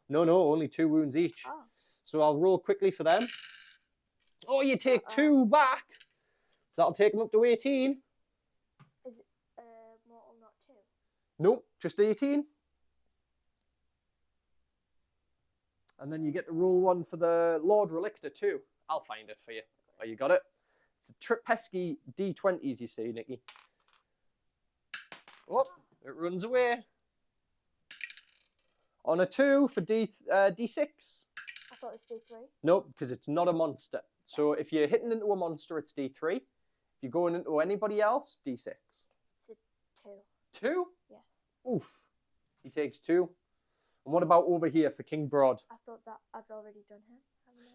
No, only 2 wounds each. Oh. So I'll roll quickly for them. Oh, you take Uh-oh. 2 back. So that'll take them up to 18. Is it mortal, not 2? Nope, just 18. And then you get to roll one for the Lord Relictor too. I'll find it for you. Oh, you got it? It's a pesky D20s, you see, Nikki. Oh, it runs away. On a 2 for D6. I thought it was D3. Nope, because it's not a monster. So if you're hitting into a monster, it's D3. If you're going into anybody else, D6. It's a 2. 2? Yes. Oof. He takes 2. And what about over here for King Broad? I thought that I've already done him.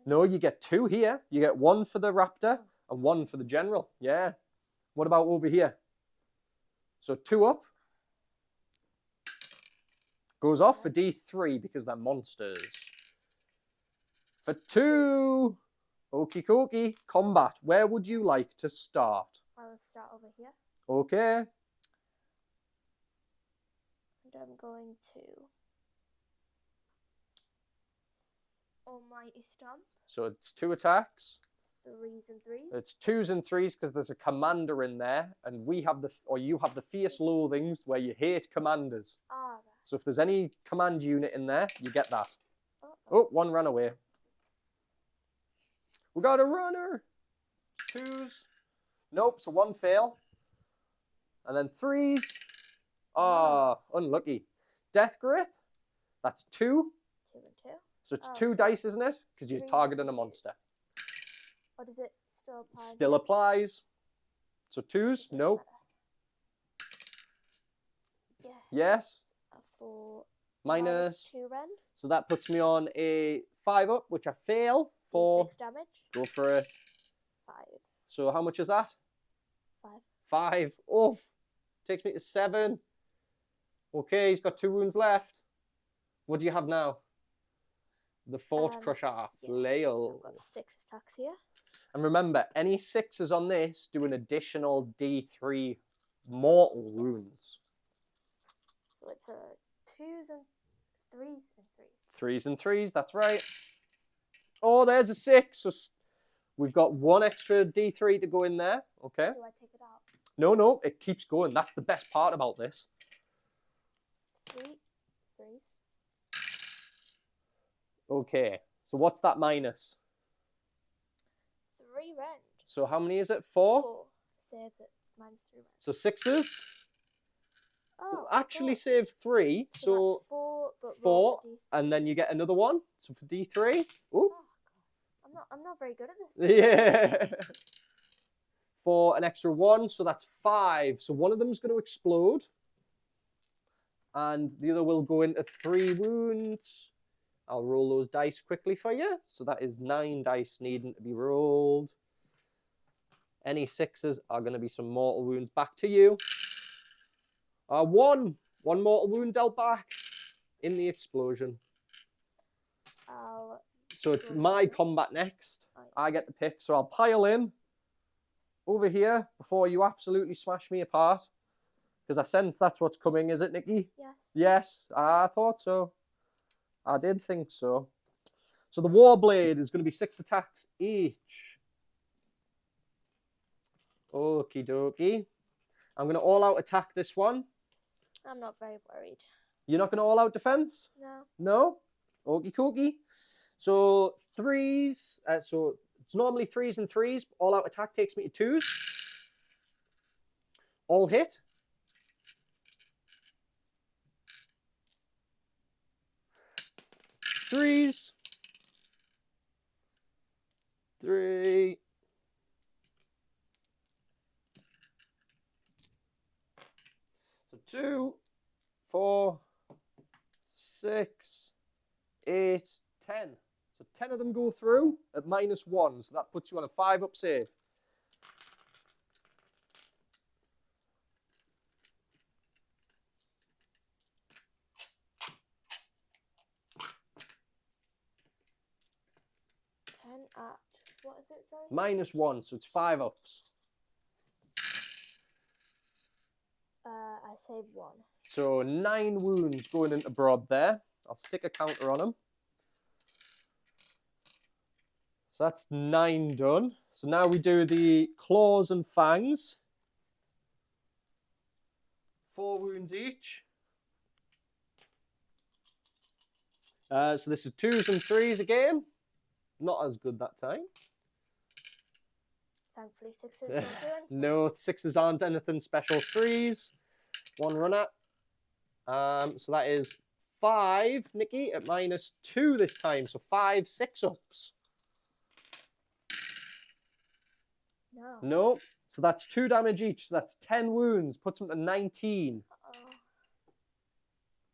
No, you get 2 here. You get 1 for the Raptor and 1 for the General. Yeah. What about over here? So 2 up. Goes off for D3 because they're monsters. For 2. Okie dokie. Combat. Where would you like to start? I will start over here. Okay. And I'm going to Almighty Stomp. So it's 2 attacks. It's 3s and 3s. It's 2s and 3s because there's a commander in there, and we have you have the fierce loathings where you hate commanders. Ah, right. So if there's any command unit in there, you get that. Oh. Oh, 1 ran away. We got a runner. 2s. Nope, so 1 fail. And then 3s. Ah, unlucky. Death grip. That's 2. 2 and 2. So it's 2 dice, isn't it? Because you're 3 targeting a twos. monster. Or does it still apply? Still applies. So 2s? Nope. Yes. Yes. For Minus. -2 rend. So that puts me on a 5 up, which I fail for. 6 damage. Go for it. 5. So how much is that? 5. 5. Oof. Takes me to 7. Okay, he's got 2 wounds left. What do you have now? The Fort Crusher Flail. I've got 6 attacks here. And remember, any 6s on this do an additional D3 mortal wounds. So it's 2s and 3s and 3s. 3s and 3s, that's right. Oh, there's a 6. So we've got 1 extra D3 to go in there. Okay. Do I take it out? No, it keeps going. That's the best part about this. 3 3s. Okay, so what's that minus? 3 rend. So how many is it? 4? 4. Saves it. -3 rend. So 6s? Oh, Actually 4. saved 3. So So that's 4, but 4, roll and then you get another 1. So for D3. Ooh. Oh, I'm not very good at this. Yeah. For an extra 1, so that's 5. So one of them's going to explode. And the other will go into 3 wounds. I'll roll those dice quickly for you. So that is 9 dice needing to be rolled. Any 6s are going to be some mortal wounds back to you. 1 mortal wound dealt back in the explosion. So it's my combat next. I get to pick. So I'll pile in over here before you absolutely smash me apart. Because I sense that's what's coming, is it, Nikki? Yes. Yes, I thought so. I did think so. So the Warblade is going to be 6 attacks each. Okie dokie. I'm going to all-out attack this one. I'm not very worried. You're not going to all-out defense? No. No? Okie dokie. So 3s. So it's normally 3s and 3s. All-out attack takes me to 2s. All hit. Threes. 3. So 2, 4, 6, 8, 10. So 10 of them go through at -1. So that puts you on a 5 up save. At what is it, sorry? -1, so it's 5 ups. I saved 1. So 9 wounds going into Broad there. I'll stick a counter on him. So that's 9 done. So now we do the claws and fangs. 4 wounds each. So this is 2s and 3s again. Not as good that time. Thankfully, 6s don't do anything. No, 6s aren't anything special. 3s. 1 runner. So that is 5, Nikki, at -2 this time. So 5 6-ups. No. No. So that's 2 damage each. So that's 10 wounds. Puts him to 19. Uh-oh.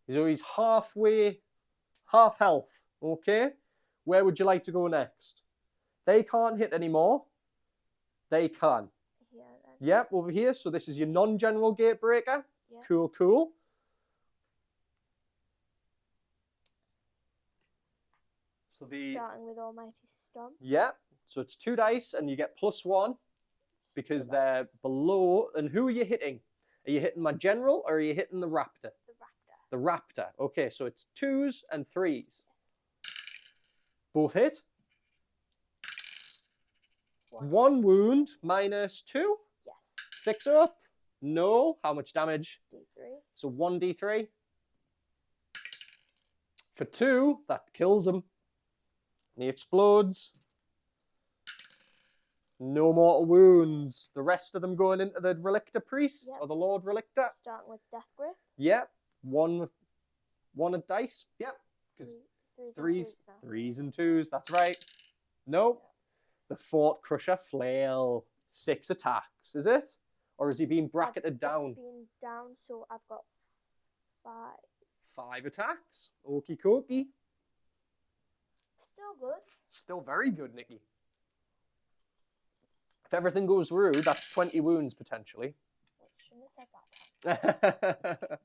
So he's half health. Okay. Where would you like to go next? They can't hit anymore. They can. Here then. Yep, over here. So this is your non-general gate breaker. Yep. Cool, cool. So Starting with Almighty Stomp. Yeah. So it's 2 dice and you get +1 because they're below. And who are you hitting? Are you hitting my general or are you hitting the raptor? The Raptor. The raptor. Okay, so it's 2s and 3s. Both hit. 1 wound -2. Yes. 6 up. No. How much damage? D3. So 1d3. For 2, that kills him. And he explodes. No mortal wounds. The rest of them going into the Relictor Priest or the Lord Relictor. Starting with Death Grip. Yep. One a dice. Yep. Because Threes threes and 2s. That's right. Nope. The Fort Crusher Flail. 6 attacks. Is it? Or has he been bracketed down? It's been down, so I've got 5. 5 attacks. Okie dokie. Still good. Still very good, Nikki. If everything goes through, that's 20 wounds potentially. Shouldn't have said that.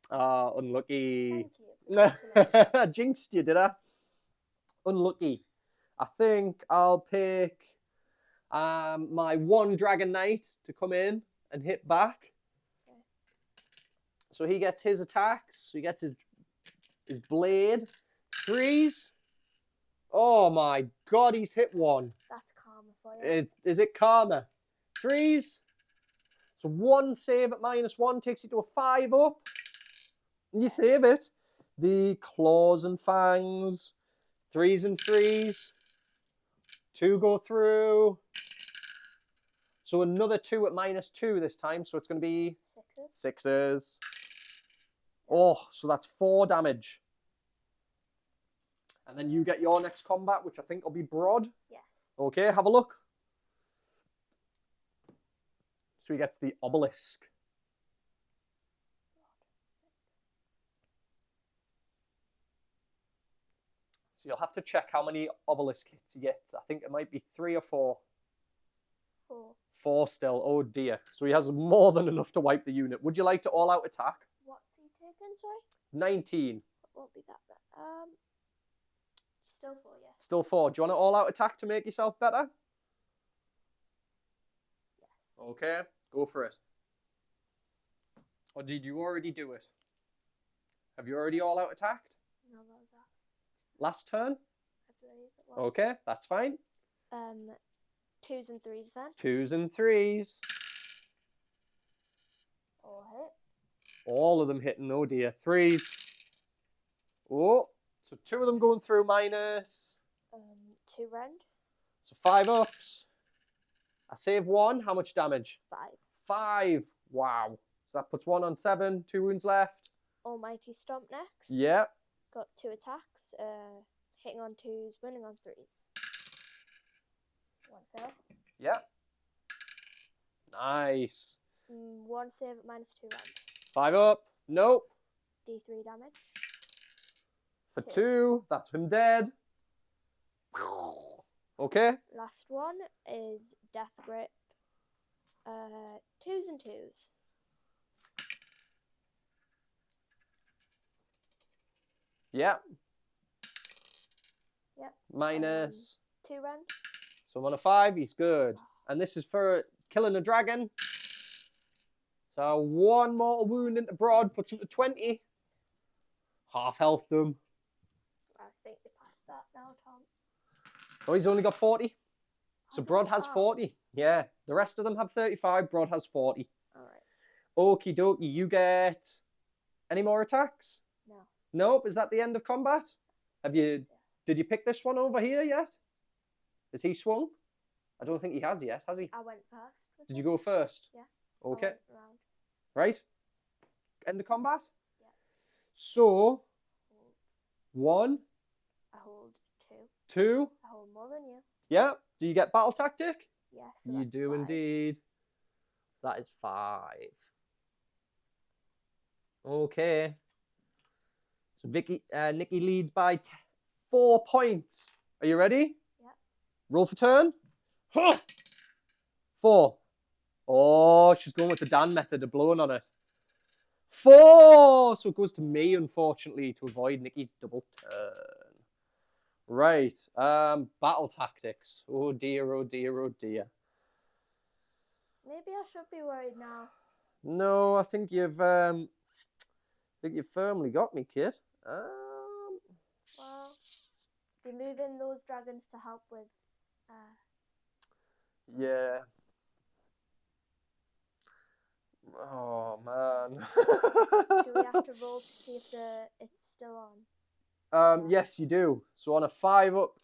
Unlucky. Thank you. Jinxed you, did I? Unlucky. I think I'll pick my 1 Dragon Knight to come in and hit back. Okay. So he gets his attacks. He gets his blade. 3s. Oh my god, he's hit 1. That's karma for you. Is it karma? 3s. So 1 save at -1 takes you to a 5 up. And you save it. The claws and fangs. 3s and 3s. 2 go through. So another 2 at -2 this time. So it's going to be 6s. Oh, so that's 4 damage. And then you get your next combat, which I think will be Broad. Yes. Okay, have a look. So he gets the obelisk. So you'll have to check how many obelisk hits he gets. I think it might be 3 or 4. 4. 4 still. Oh dear. So he has more than enough to wipe the unit. Would you like to all-out attack? What's he taking, sorry? 19. It won't be that bad. Still 4, yes. Still 4. Do you want to all-out attack to make yourself better? Yes. Okay, go for it. Or did you already do it? Have you already all-out attacked? No, that was us. Last turn? I believe it was. Okay, that's fine. 2s and 3s then. 2s and 3s. All hit. All of them hitting, oh dear. 3s. Oh, so 2 of them going through minus. 2 rend. So 5 ups. I save 1. How much damage? 5. 5. Wow. So that puts 1 on 7. 2 wounds left. Almighty Stomp next. Yep. Got 2 attacks. Hitting on 2s, winning on 3s. 1 fail. Yep. Nice. 1 save at -2 rend. 5 up. Nope. D3 damage. For 2. That's him dead. Okay. Last one is Death Grip. 2s and 2s. Yep. Yep. Minus. 2 rend. So I'm on a 5. He's good. And this is for killing a dragon. So 1 mortal wound into Broad, puts him to 20. Half health them. I think you passed that now, Tom. Oh, he's only got 40. So Broad has Oh. 40. Yeah, the rest of them have 35. Broad has 40. All right. Okie dokie, you get any more attacks? No. Nope. Is that the end of combat? Have you? Yes. Did you pick this one over here yet? Is he swung? I don't think he has yet, has he? I went first. Did you go first? Yeah. Okay. Round. Right. End of combat. Yeah. So, Hold. 1, I hold 2. 2. I hold more than you. Yeah. Do you get battle tactic? Yes. So You that's do 5. indeed. So that is 5. Okay. So Nikki leads by 4 points. Are you ready? Yeah. Roll for turn. 4. Oh, she's going with the Dan method of blowing on it. 4. So it goes to me, unfortunately, to avoid Nikki's double turn. Right. Battle tactics. Oh dear, oh dear, oh dear. Maybe I should be worried now. No, I think you've firmly got me, kid. Well, you're moving those dragons to help with. Yeah. Oh man. Do we have to roll to see if it's still on? Yes, you do. So on a 5 up,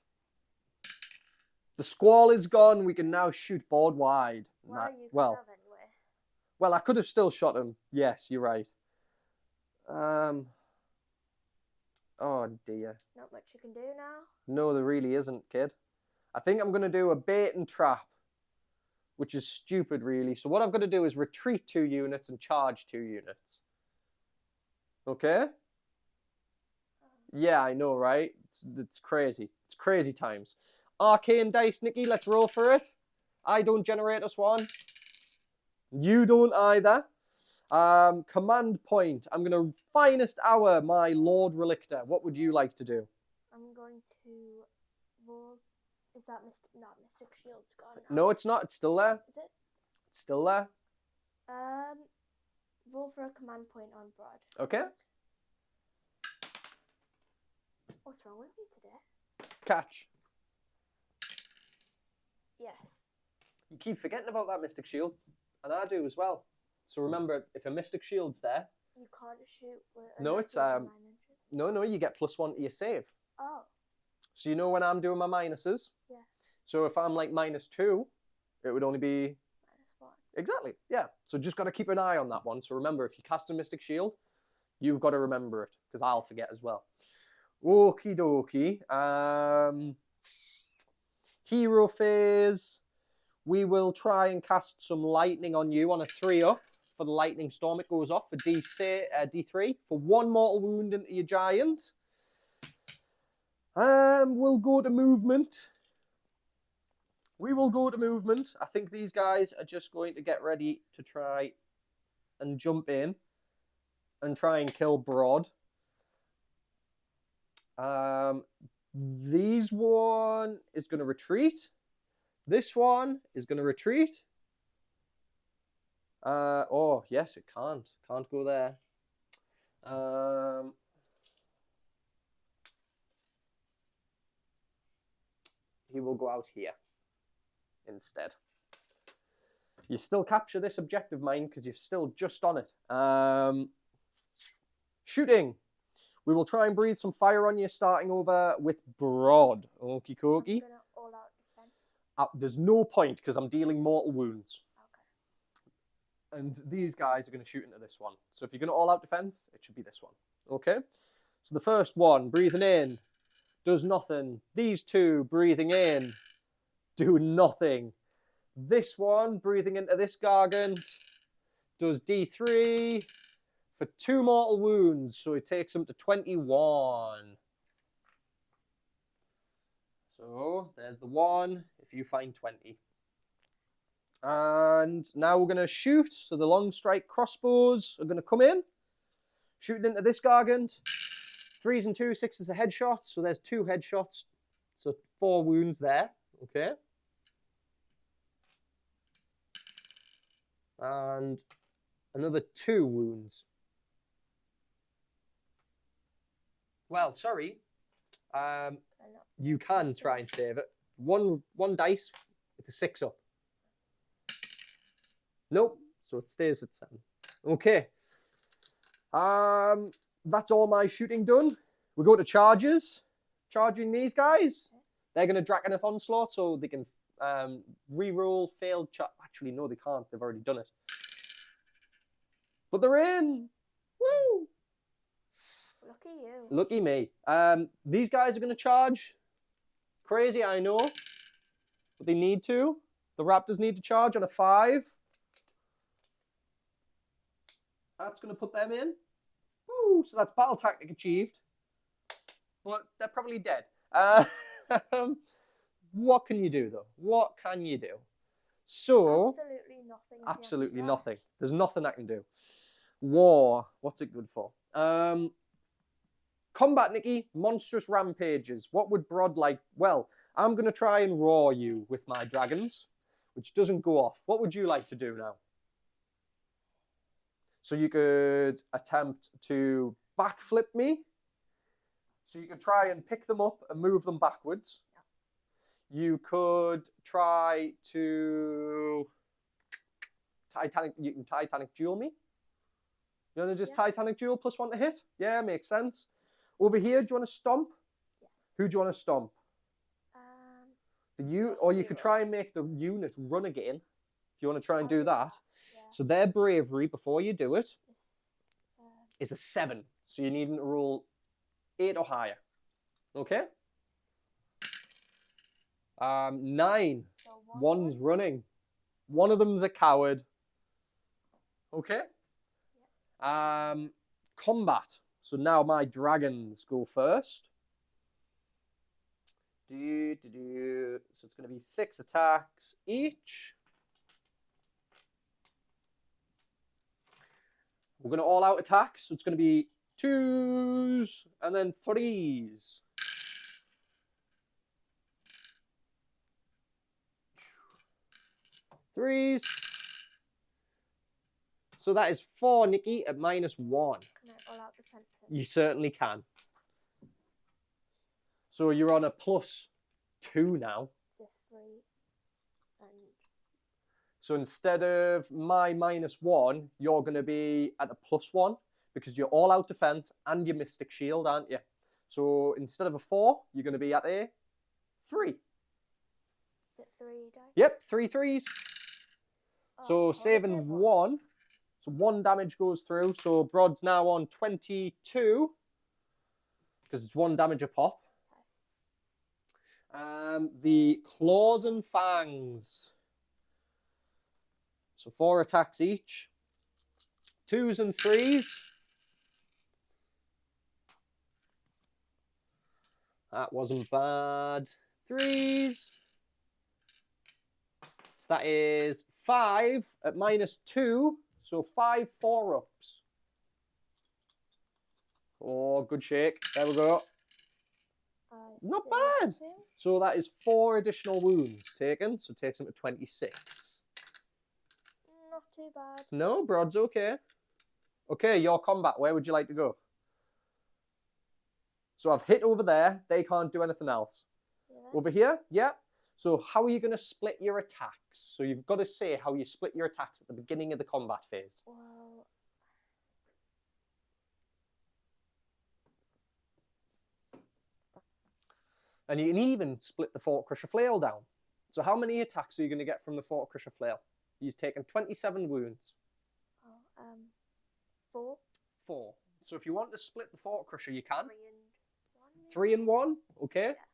the squall is gone. We can now shoot board wide. Well, you could well, have anyway. well, I could have still shot him. Yes, you're right. Oh dear. Not much you can do now. No, there really isn't, kid. I think I'm going to do a bait and trap, which is stupid, really. So what I've got to do is retreat 2 units and charge 2 units. Okay? Yeah, I know, right? It's crazy. It's crazy times. Arcane dice, Nikki, let's roll for it. I don't generate us one. You don't either. Command point. I'm going to finest hour my Lord Relictor. What would you like to do? I'm going to roll. Is that not Mystic Shield's gone now? No, it's not. It's still there. Is it? It's still there. Roll for a command point on Broad. Okay. What's wrong with me today? Catch. Yes. You keep forgetting about that Mystic Shield. And I do as well. So remember, if a Mystic Shield's there... You can't shoot with... No, it's... No, you get +1 to your save. Oh. So you know when I'm doing my minuses? Yeah. So if I'm like -2, it would only be... -1. Exactly, yeah. So just got to keep an eye on that one. So remember, if you cast a Mystic Shield, you've got to remember it, because I'll forget as well. Okie dokie. Hero phase. We will try and cast some lightning on you on a 3-up. For the lightning storm, it goes off for D3 for 1 mortal wound into your giant. We'll go to movement. We will go to movement. I think these guys are just going to get ready to try and jump in and try and kill Broad. These one is going to retreat. This one is going to retreat. Oh, yes, it can't. Can't go there. He will go out here instead. You still capture this objective, mine, because you're still just on it. Shooting. We will try and breathe some fire on you, starting over with Broad. Okie dokie. I'm gonna all-out defense. There's no point, because I'm dealing mortal wounds. Okay. And these guys are going to shoot into this one. So if you're going to all-out defense, it should be this one. Okay? So the first one, breathing in, does nothing. These two, breathing in, do nothing. This one, breathing into this gargant, does D3 for 2 mortal wounds. So it takes him to 21. So there's the 1, if you find 20. And now we're going to shoot. So the long strike crossbows are going to come in. Shooting into this gargant. 3s and 2, 6 is a headshot. So there's 2 headshots. So 4 wounds there. Okay. And Another 2 wounds. Well, sorry. You can try and save it. One dice. It's a 6 up. Nope. So it stays at 7. Okay. That's all my shooting done. We go to charges. Charging these guys. They're going to Draconith Onslaught, so they can re-roll failed charge. Actually, no, they can't. They've already done it. But they're in. Woo! Lucky you. Lucky me. These guys are going to charge. Crazy, I know. But they need to. The Raptors need to charge on a 5. That's going to put them in. Woo! So that's battle tactic achieved. But they're probably dead. What can you do, though? What can you do? So... Absolutely nothing. Absolutely nothing. There's nothing I can do. War. What's it good for? Combat, Nikki. Monstrous rampages. What would Brod like? Well, I'm going to try and roar you with my dragons, which doesn't go off. What would you like to do now? So you could attempt to backflip me. So you could try and pick them up and move them backwards. You could try to you can Titanic duel me. You want to just Titanic duel +1 to hit? Yeah, makes sense. Over here, do you want to stomp? Yes. Who do you want to stomp? Or you could try and make the unit run again. If you want to try and do that. Yeah. So their bravery before you do it is a 7. So you need to roll 8 or higher. Okay? 9. So One's running. One of them's a coward. Okay? Yeah. Combat. So now my dragons go first. So it's going to be 6 attacks each. We're going to all out attack. So it's going to be 2s and then 3s. Threes. So that is 4, Nikki, at -1. Can I all out defensive? You certainly can. So you're on a +2 now. So 3 and... So instead of my -1, you're going to be at a +1 because you're all out defense and your Mystic Shield, aren't you? So instead of a 4, you're going to be at a 3. Is it 3 dice? Yep, 3 3s. Oh, So saving 1. So 1 damage goes through. So Brod's now on 22 because it's 1 damage a pop. The Claws and Fangs. So 4 attacks each. 2s and 3s. That wasn't bad. 3s. So that is 5 at -2. So 5 4-ups. Oh, good shake. There we go. Not bad. 2. So that is 4 additional wounds taken. So it takes him to 26. Not too bad. No, Brod's okay. Okay, your combat. Where would you like to go? So I've hit over there. They can't do anything else. Yeah. Over here? Yeah. So how are you going to split your attacks? So you've got to say how you split your attacks at the beginning of the combat phase. Well... And you can even split the Fort Crusher Flail down. So how many attacks are you going to get from the Fort Crusher Flail? He's taken 27 wounds. 4. 4. So if you want to split the Fort Crusher, you can. 3 3 and 1. and 1, okay. Yeah.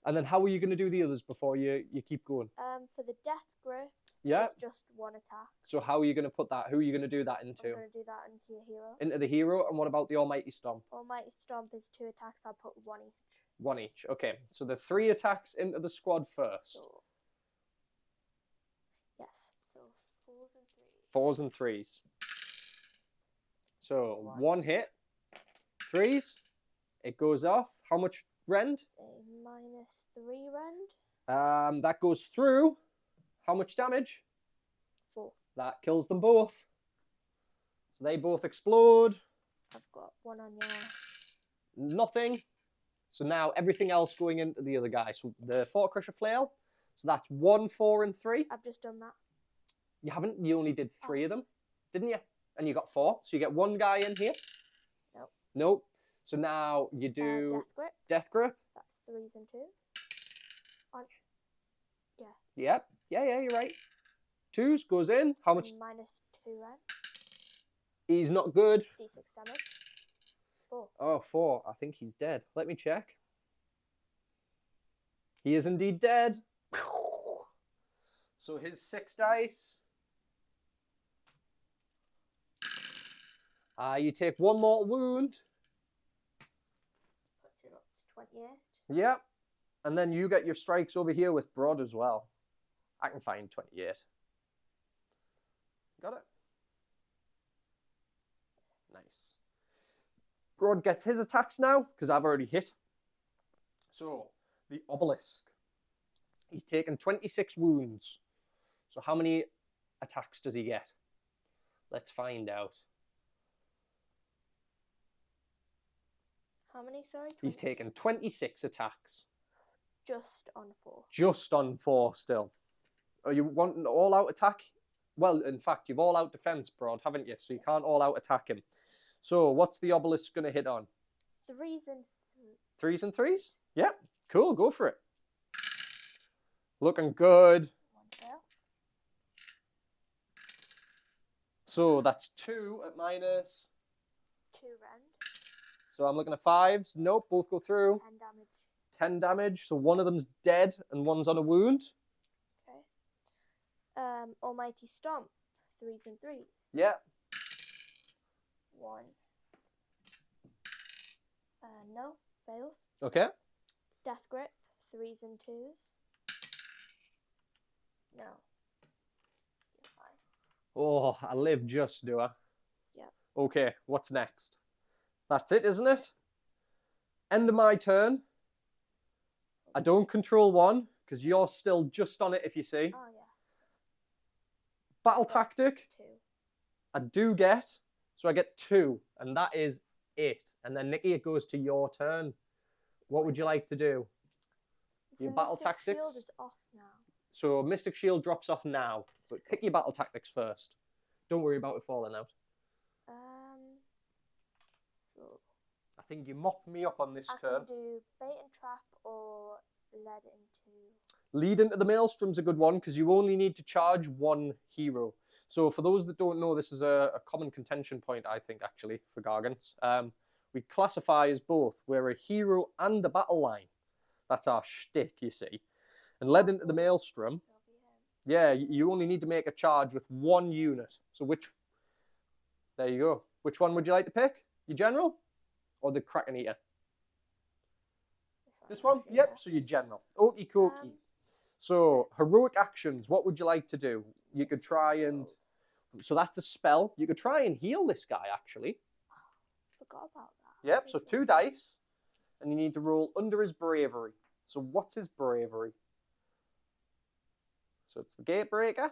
And then how are you going to do the others before you keep going? For the Death Grip, Yeah. it's just 1 attack. So how are you going to put that? Who are you going to do that I'm into? going to do that into your hero. Into the hero. And what about the Almighty Stomp? Almighty Stomp is 2 attacks. I'll put 1 each. 1 each. Okay. So the 3 attacks into the squad first. So, yes. So 4s and 3s. 4s and 3s. So 1 hit. 3s. It goes off. How much rend? -3 rend. That goes through. How much damage? 4. That kills them both. So they both explode. I've got one on your... Nothing. So now everything else going into the other guy. So the Fort Crusher Flail. So that's 1, 4, and 3. I've just done that. You haven't? You only did 3 of them, didn't you? And you got 4. So you get 1 guy in here. Nope. Nope. So now you do Death Grip. Death Grip. That's 3s and 2s. On. Yeah. Yep. Yeah, you're right. 2s goes in. How much? Minus 2 red. He's not good. D6 damage. 4. Oh, 4. I think he's dead. Let me check. He is indeed dead. So his 6 dice. You take 1 mortal wound. Puts it up to 28. Yep. And then you get your strikes over here with Broad as well. I can find 28. Got it? Nice. Broad gets his attacks now, because I've already hit. So, the Obelisk. He's taken 26 wounds. So how many attacks does he get? Let's find out. How many, sorry? 20. He's taken 26 attacks. Just on 4. Just on 4 still. Are you wanting an all-out attack? Well, in fact, you've all-out defense, Broad, haven't you? So you can't all-out attack him. So what's the Obelisk going to hit on? 3s and 3s and 3s? Yeah, cool, go for it. Looking good. 1 fail. So that's 2 at minus. 2 rend. So I'm looking at 5s. Nope, both go through. 10 damage. 10 damage. So one of them's dead and one's on a wound. Okay. Almighty Stomp. 3s and 3s. Yeah. 1. No. Fails. Okay. Death Grip. 3s and 2s. No. You're fine. Oh, I live just, do I? Yep. Okay, what's next? That's it, isn't it? End of my turn. I don't control 1, because you're still just on it, if you see. Oh, yeah. Battle tactic, 2. I do get. So I get 2, and that is it. And then, Nikki, it goes to your turn. What would you like to do? Your battle Mystic tactics? Shield is off now. So Mystic Shield drops off now. But pick your battle tactics first. Don't worry about it falling out. So I think you mopped me up on this I turn. can do Bait and Trap or Lead into... Lead into the Maelstrom's a good one, because you only need to charge 1 hero. So for those that don't know, this is a common contention point, I think, actually, for Gargants. We classify as both. We're a hero and a battle line. That's our shtick, you see. And led into the Maelstrom, yeah, you only need to make a charge with 1 unit. So there you go. Which one would you like to pick? Your general or the Kraken Eater? This one? actually, Yep, yeah. so your general. Okie dokie. So, heroic actions, what would you like to do? You could try and... So that's a spell. You could try and heal this guy, actually. Forgot about that. Yep, so 2 dice. And you need to roll under his bravery. So what's his bravery? So it's the Gatebreaker.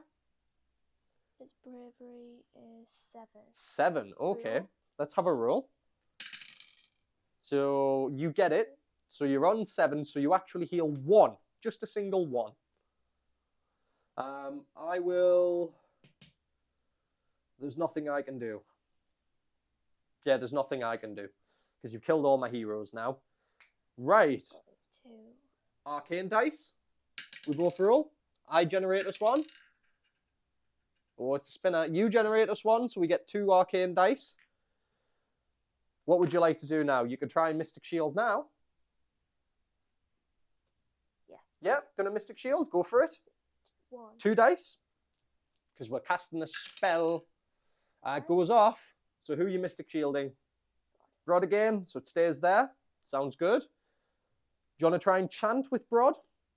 His bravery is 7. 7, okay. Roll. Let's have a roll. So you get it. So you're on 7, so you actually heal 1. Just a single 1. I will... There's nothing I can do. Yeah, there's nothing I can do. Because you've killed all my heroes now. Right. 2. Arcane dice. We both roll. I generate us 1. Oh, it's a spinner. You generate us 1, so we get 2 arcane dice. What would you like to do now? You could try and Mystic Shield now. Yeah. Yeah, gonna Mystic Shield. Go for it. 1. 2 dice. Because we're casting a spell. Goes off. So who are you Mystic Shielding? Broad again, so it stays there. Sounds good. Do you want to try and chant with Broad?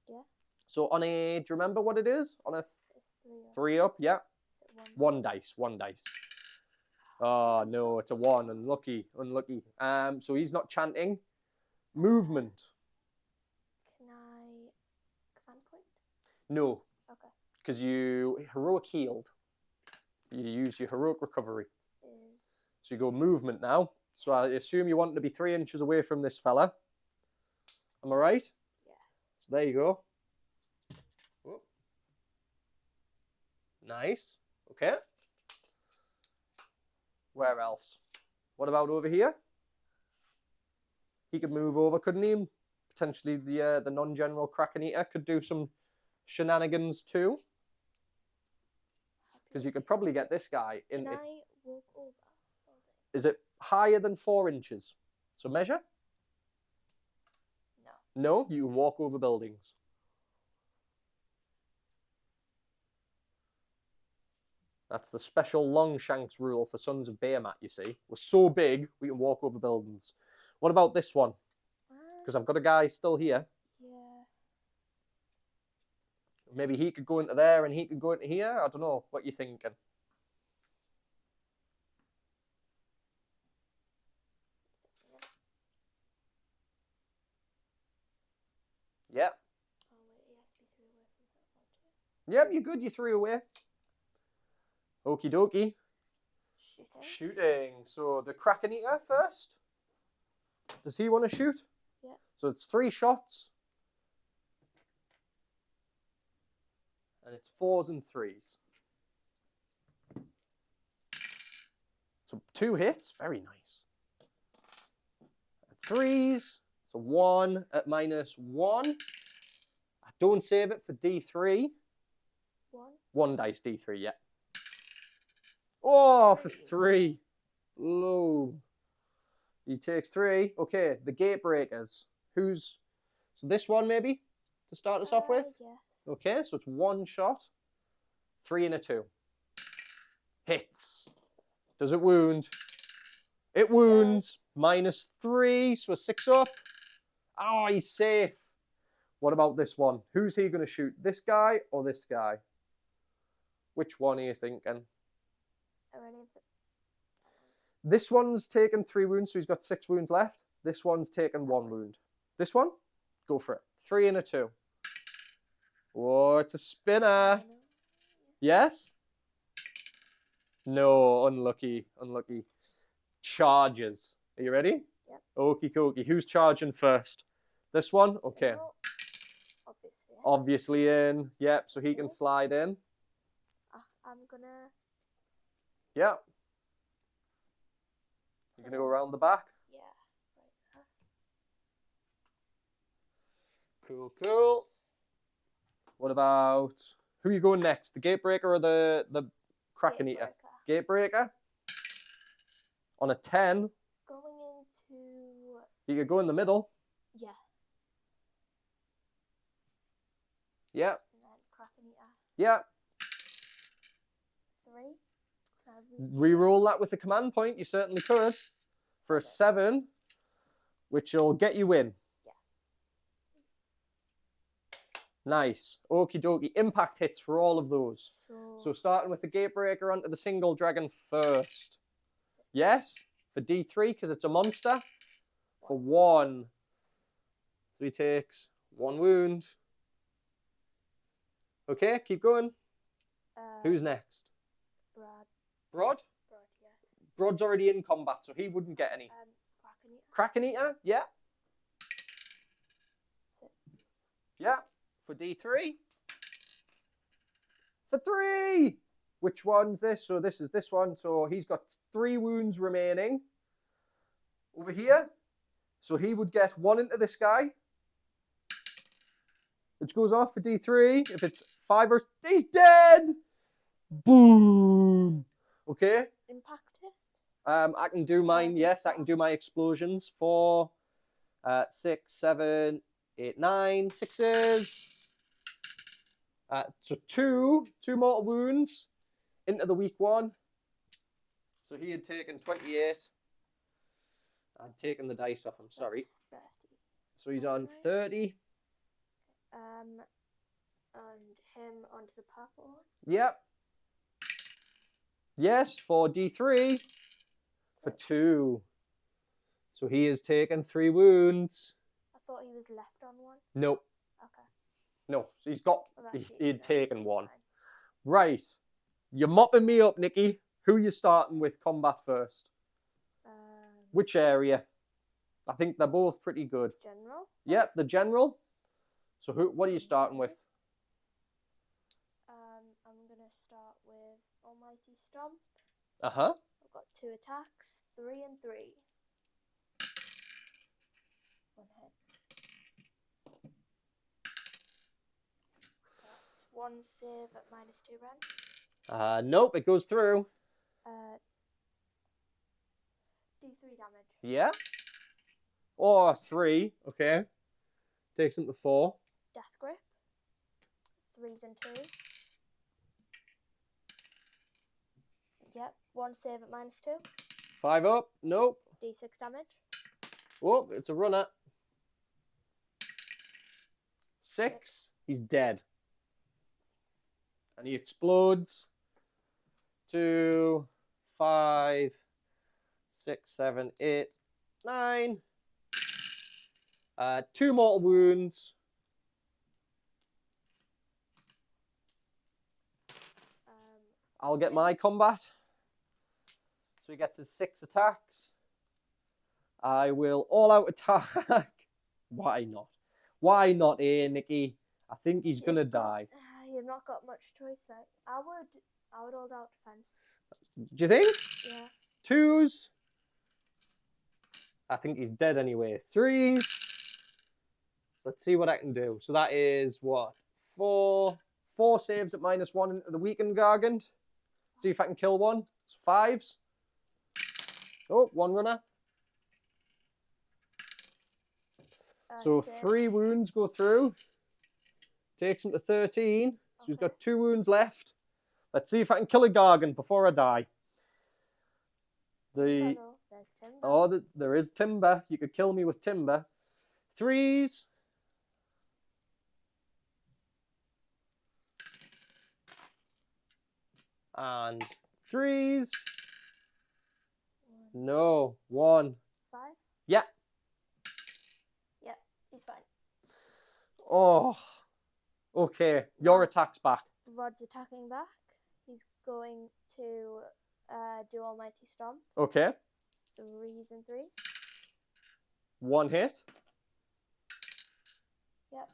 Yeah. So on a, do you remember what it is? On a It's 3 up, yeah. Is it 1 dice, 1 dice. Oh no, it's a 1. Unlucky, unlucky. So he's not chanting. Movement. Can I command point? No, Okay. because you heroic healed. You use your heroic recovery. Is So you go movement now. So I assume you want to be 3 inches away from this fella. Am I right? yeah. So there you go. Whoop. Nice. Okay. Where else? What about over here? He could move over, couldn't he? Potentially the non-general Kraken Eater could do some shenanigans too. Because you could probably get this guy in. Can I walk over? Is it higher than 4 inches? So measure? No. No, you can walk over buildings. That's the special Longshanks rule for Sons of Behemat, you see. We're so big, we can walk over buildings. What about this one? Because I've got a guy still here. Yeah. Maybe he could go into there and he could go into here. I don't know. What you thinking? Yep. Oh wait, he has to be 3 away from that. Yep, you're good. You threw away. Okie dokie. Shooting. So the Kraken Eater first. Does he want to shoot? Yeah. So it's 3 shots. And it's 4s and 3s. So 2 hits. Very nice. 3s. So 1 at -1. I don't save it for D3. 1. 1 dice D3, yeah. Oh, for 3. Low. He takes 3. Okay, the gate breakers. Who's... So this one, maybe, to start us off with? Yes. Okay, so it's 1 shot. 3 and a 2. Hits. Does it wound? It wounds. -3, so a 6 up. Oh, he's safe. What about this one? Who's he going to shoot? This guy or this guy? Which one are you thinking? This one's taken 3 wounds, so he's got 6 wounds left. This one's taken 1 wound. This one? Go for it. 3 and a 2. Oh, it's a spinner. Yes? No, unlucky. Unlucky. Charges. Are you ready? Yep. Okie dokie. Who's charging first? This one? Okay. No, Obviously in. Yep, so he can slide in. I'm gonna... Yep. You're going to go around the back? Yeah, right there. Cool, cool. What about... Who are you going next? The Gatebreaker or the Kraken Eater? Gatebreaker. On a 10. Going into... You could go in the middle. Yeah. Yep. And then Kraken Eater. Yep. 3. Reroll that with the command point. You certainly could. For a 7, which will get you in. Yeah. Nice. Okie dokie. Impact hits for all of those. So starting with the Gatebreaker onto the single dragon first. Yes. For D3, because it's a monster. For 1. So he takes 1 wound. Okay, keep going. Who's next? Brod? Yes. Brod's already in combat, so he wouldn't get any. Kraken Eater? Yeah. 6. Yeah. For D3. For 3! Which one's this? So this is this one. So he's got 3 wounds remaining. Over here. So he would get 1 into this guy. Which goes off for D3. If it's 5 or... He's dead! Boom! Okay. Impact hit? I can do mine, yes. I can do my explosions. 4, 6, 7, 8, 9. 6s. So 2 mortal wounds into the weak one. So he had taken 28. I'd taken the dice off him, sorry. That's 30. So he's on 30. And him onto the purple one? Yep. Yes, for D3. For 2. So he has taken 3 wounds. I thought he was left on 1. Nope. Okay. No, so he's got, Well, he'd taken 1. fine. Right. You're mopping me up, Nikki. Who are you starting with combat first? Which area? I think they're both pretty good. General. Yep, the general. So what are you starting with? I'm gonna start with Almighty Stomp. Uh-huh. I've got 2 attacks, 3 and 3. 1 hit. That's 1 save at -2 rend. Nope, it goes through. D3 damage. Yeah. Or 3, okay. Takes him to 4. Death Grip. 3s and 2s. Yep, 1 save at -2. 5 up, nope. D6 damage. Oh, it's a runner. 6, he's dead. And he explodes. 2, 5, 6, 7, 8, 9. 2 mortal wounds. I'll get my combat. So he gets his 6 attacks. I will all-out attack. Why not? Why not, Nikki? I think he's gonna die. You've not got much choice there. I would hold out defense. Do you think? Yeah. 2s. I think he's dead anyway. 3s. So let's see what I can do. So that is what? 4. 4 saves at -1 into the weakened Gargant. See if I can kill one. It's 5s. Oh, 1 runner. So 3 wounds go through. Takes him to 13. So he's got 2 wounds left. Let's see if I can kill a Gargant before I die. There's timber. Oh, there is timber. You could kill me with timber. 3s. And 3s. No, 1. 5? Yeah. Yeah, he's fine. Oh, okay. Your attack's back. Rod's attacking back. He's going to do Almighty Stomp. Okay. 3s and 3s. 1 hit. Yep.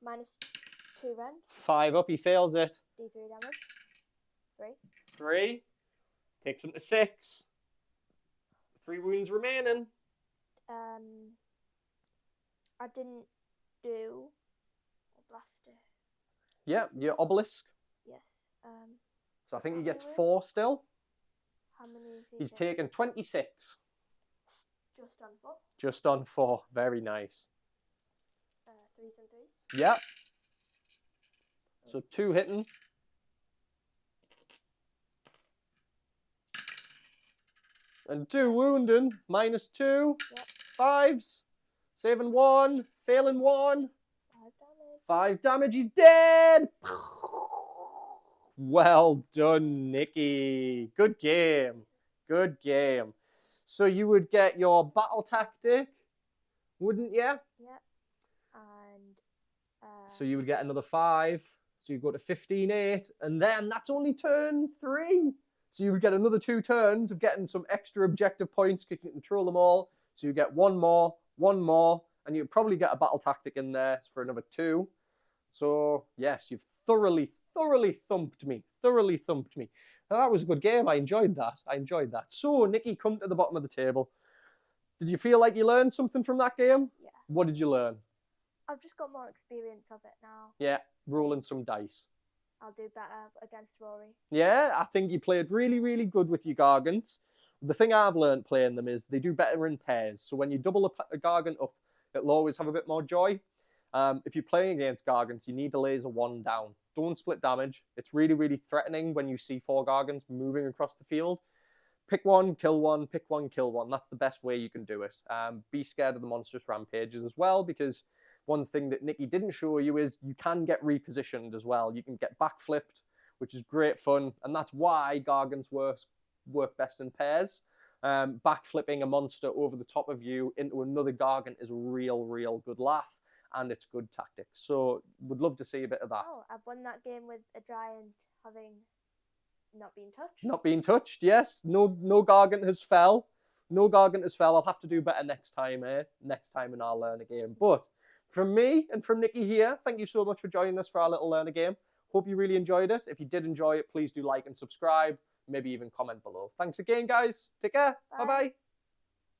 -2 rend. 5 up. He fails it. D3 damage. 3. 3. Takes him to 6. 3 wounds remaining. I didn't do Blaster. Yeah, your obelisk. Yes. So I think he gets 4 still. How many is he? He's taken 26. Just on 4. Just on 4. Very nice. 3s and 3s. Yep. So 2 hitting. And 2 wounding. -2. Yep. 5s. Saving 1. Failing 1. 5 damage. 5 damage. He's dead. Well done, Nikki. Good game. Good game. So you would get your battle tactic, wouldn't you? Yep. And so you would get another 5. So you go to 15-8. And then that's only turn 3. So you would get another 2 turns of getting some extra objective points because you can control them all. So you get 1 more, 1 more, and you'd probably get a battle tactic in there for another 2. So yes, you've thoroughly thumped me. Thoroughly thumped me. Now, that was a good game. I enjoyed that. So, Nikki, come to the bottom of the table. Did you feel like you learned something from that game? Yeah. What did you learn? I've just got more experience of it now. Yeah, rolling some dice. I'll do better against Rory. Yeah, I think you played really good with your Gargants. The thing I've learned playing them is they do better in pairs. So when you double a Gargant up, it'll always have a bit more joy. If you're playing against Gargants, you need to laser 1 down. Don't split damage. It's really threatening when you see 4 Gargants moving across the field. Pick 1, kill 1, pick 1, kill 1. That's the best way you can do it. Be scared of the monstrous rampages as well, because one thing that Nikki didn't show you is you can get repositioned as well. You can get backflipped, which is great fun, and that's why Gargants work best in pairs. Backflipping a monster over the top of you into another Gargant is a real good laugh. and it's good tactics. So would love to see a bit of that. Oh, I've won that game with a giant having not been touched. Not being touched, yes. No Gargant has fell. No Gargant has fell. I'll have to do better next time, Next time and I'll learn a game. But from me and from Nikki here, thank you so much for joining us for our little learn a game. Hope you really enjoyed it. If you did enjoy it, please do like and subscribe. Maybe even comment below. Thanks again, guys. Take care. Bye. Bye-bye.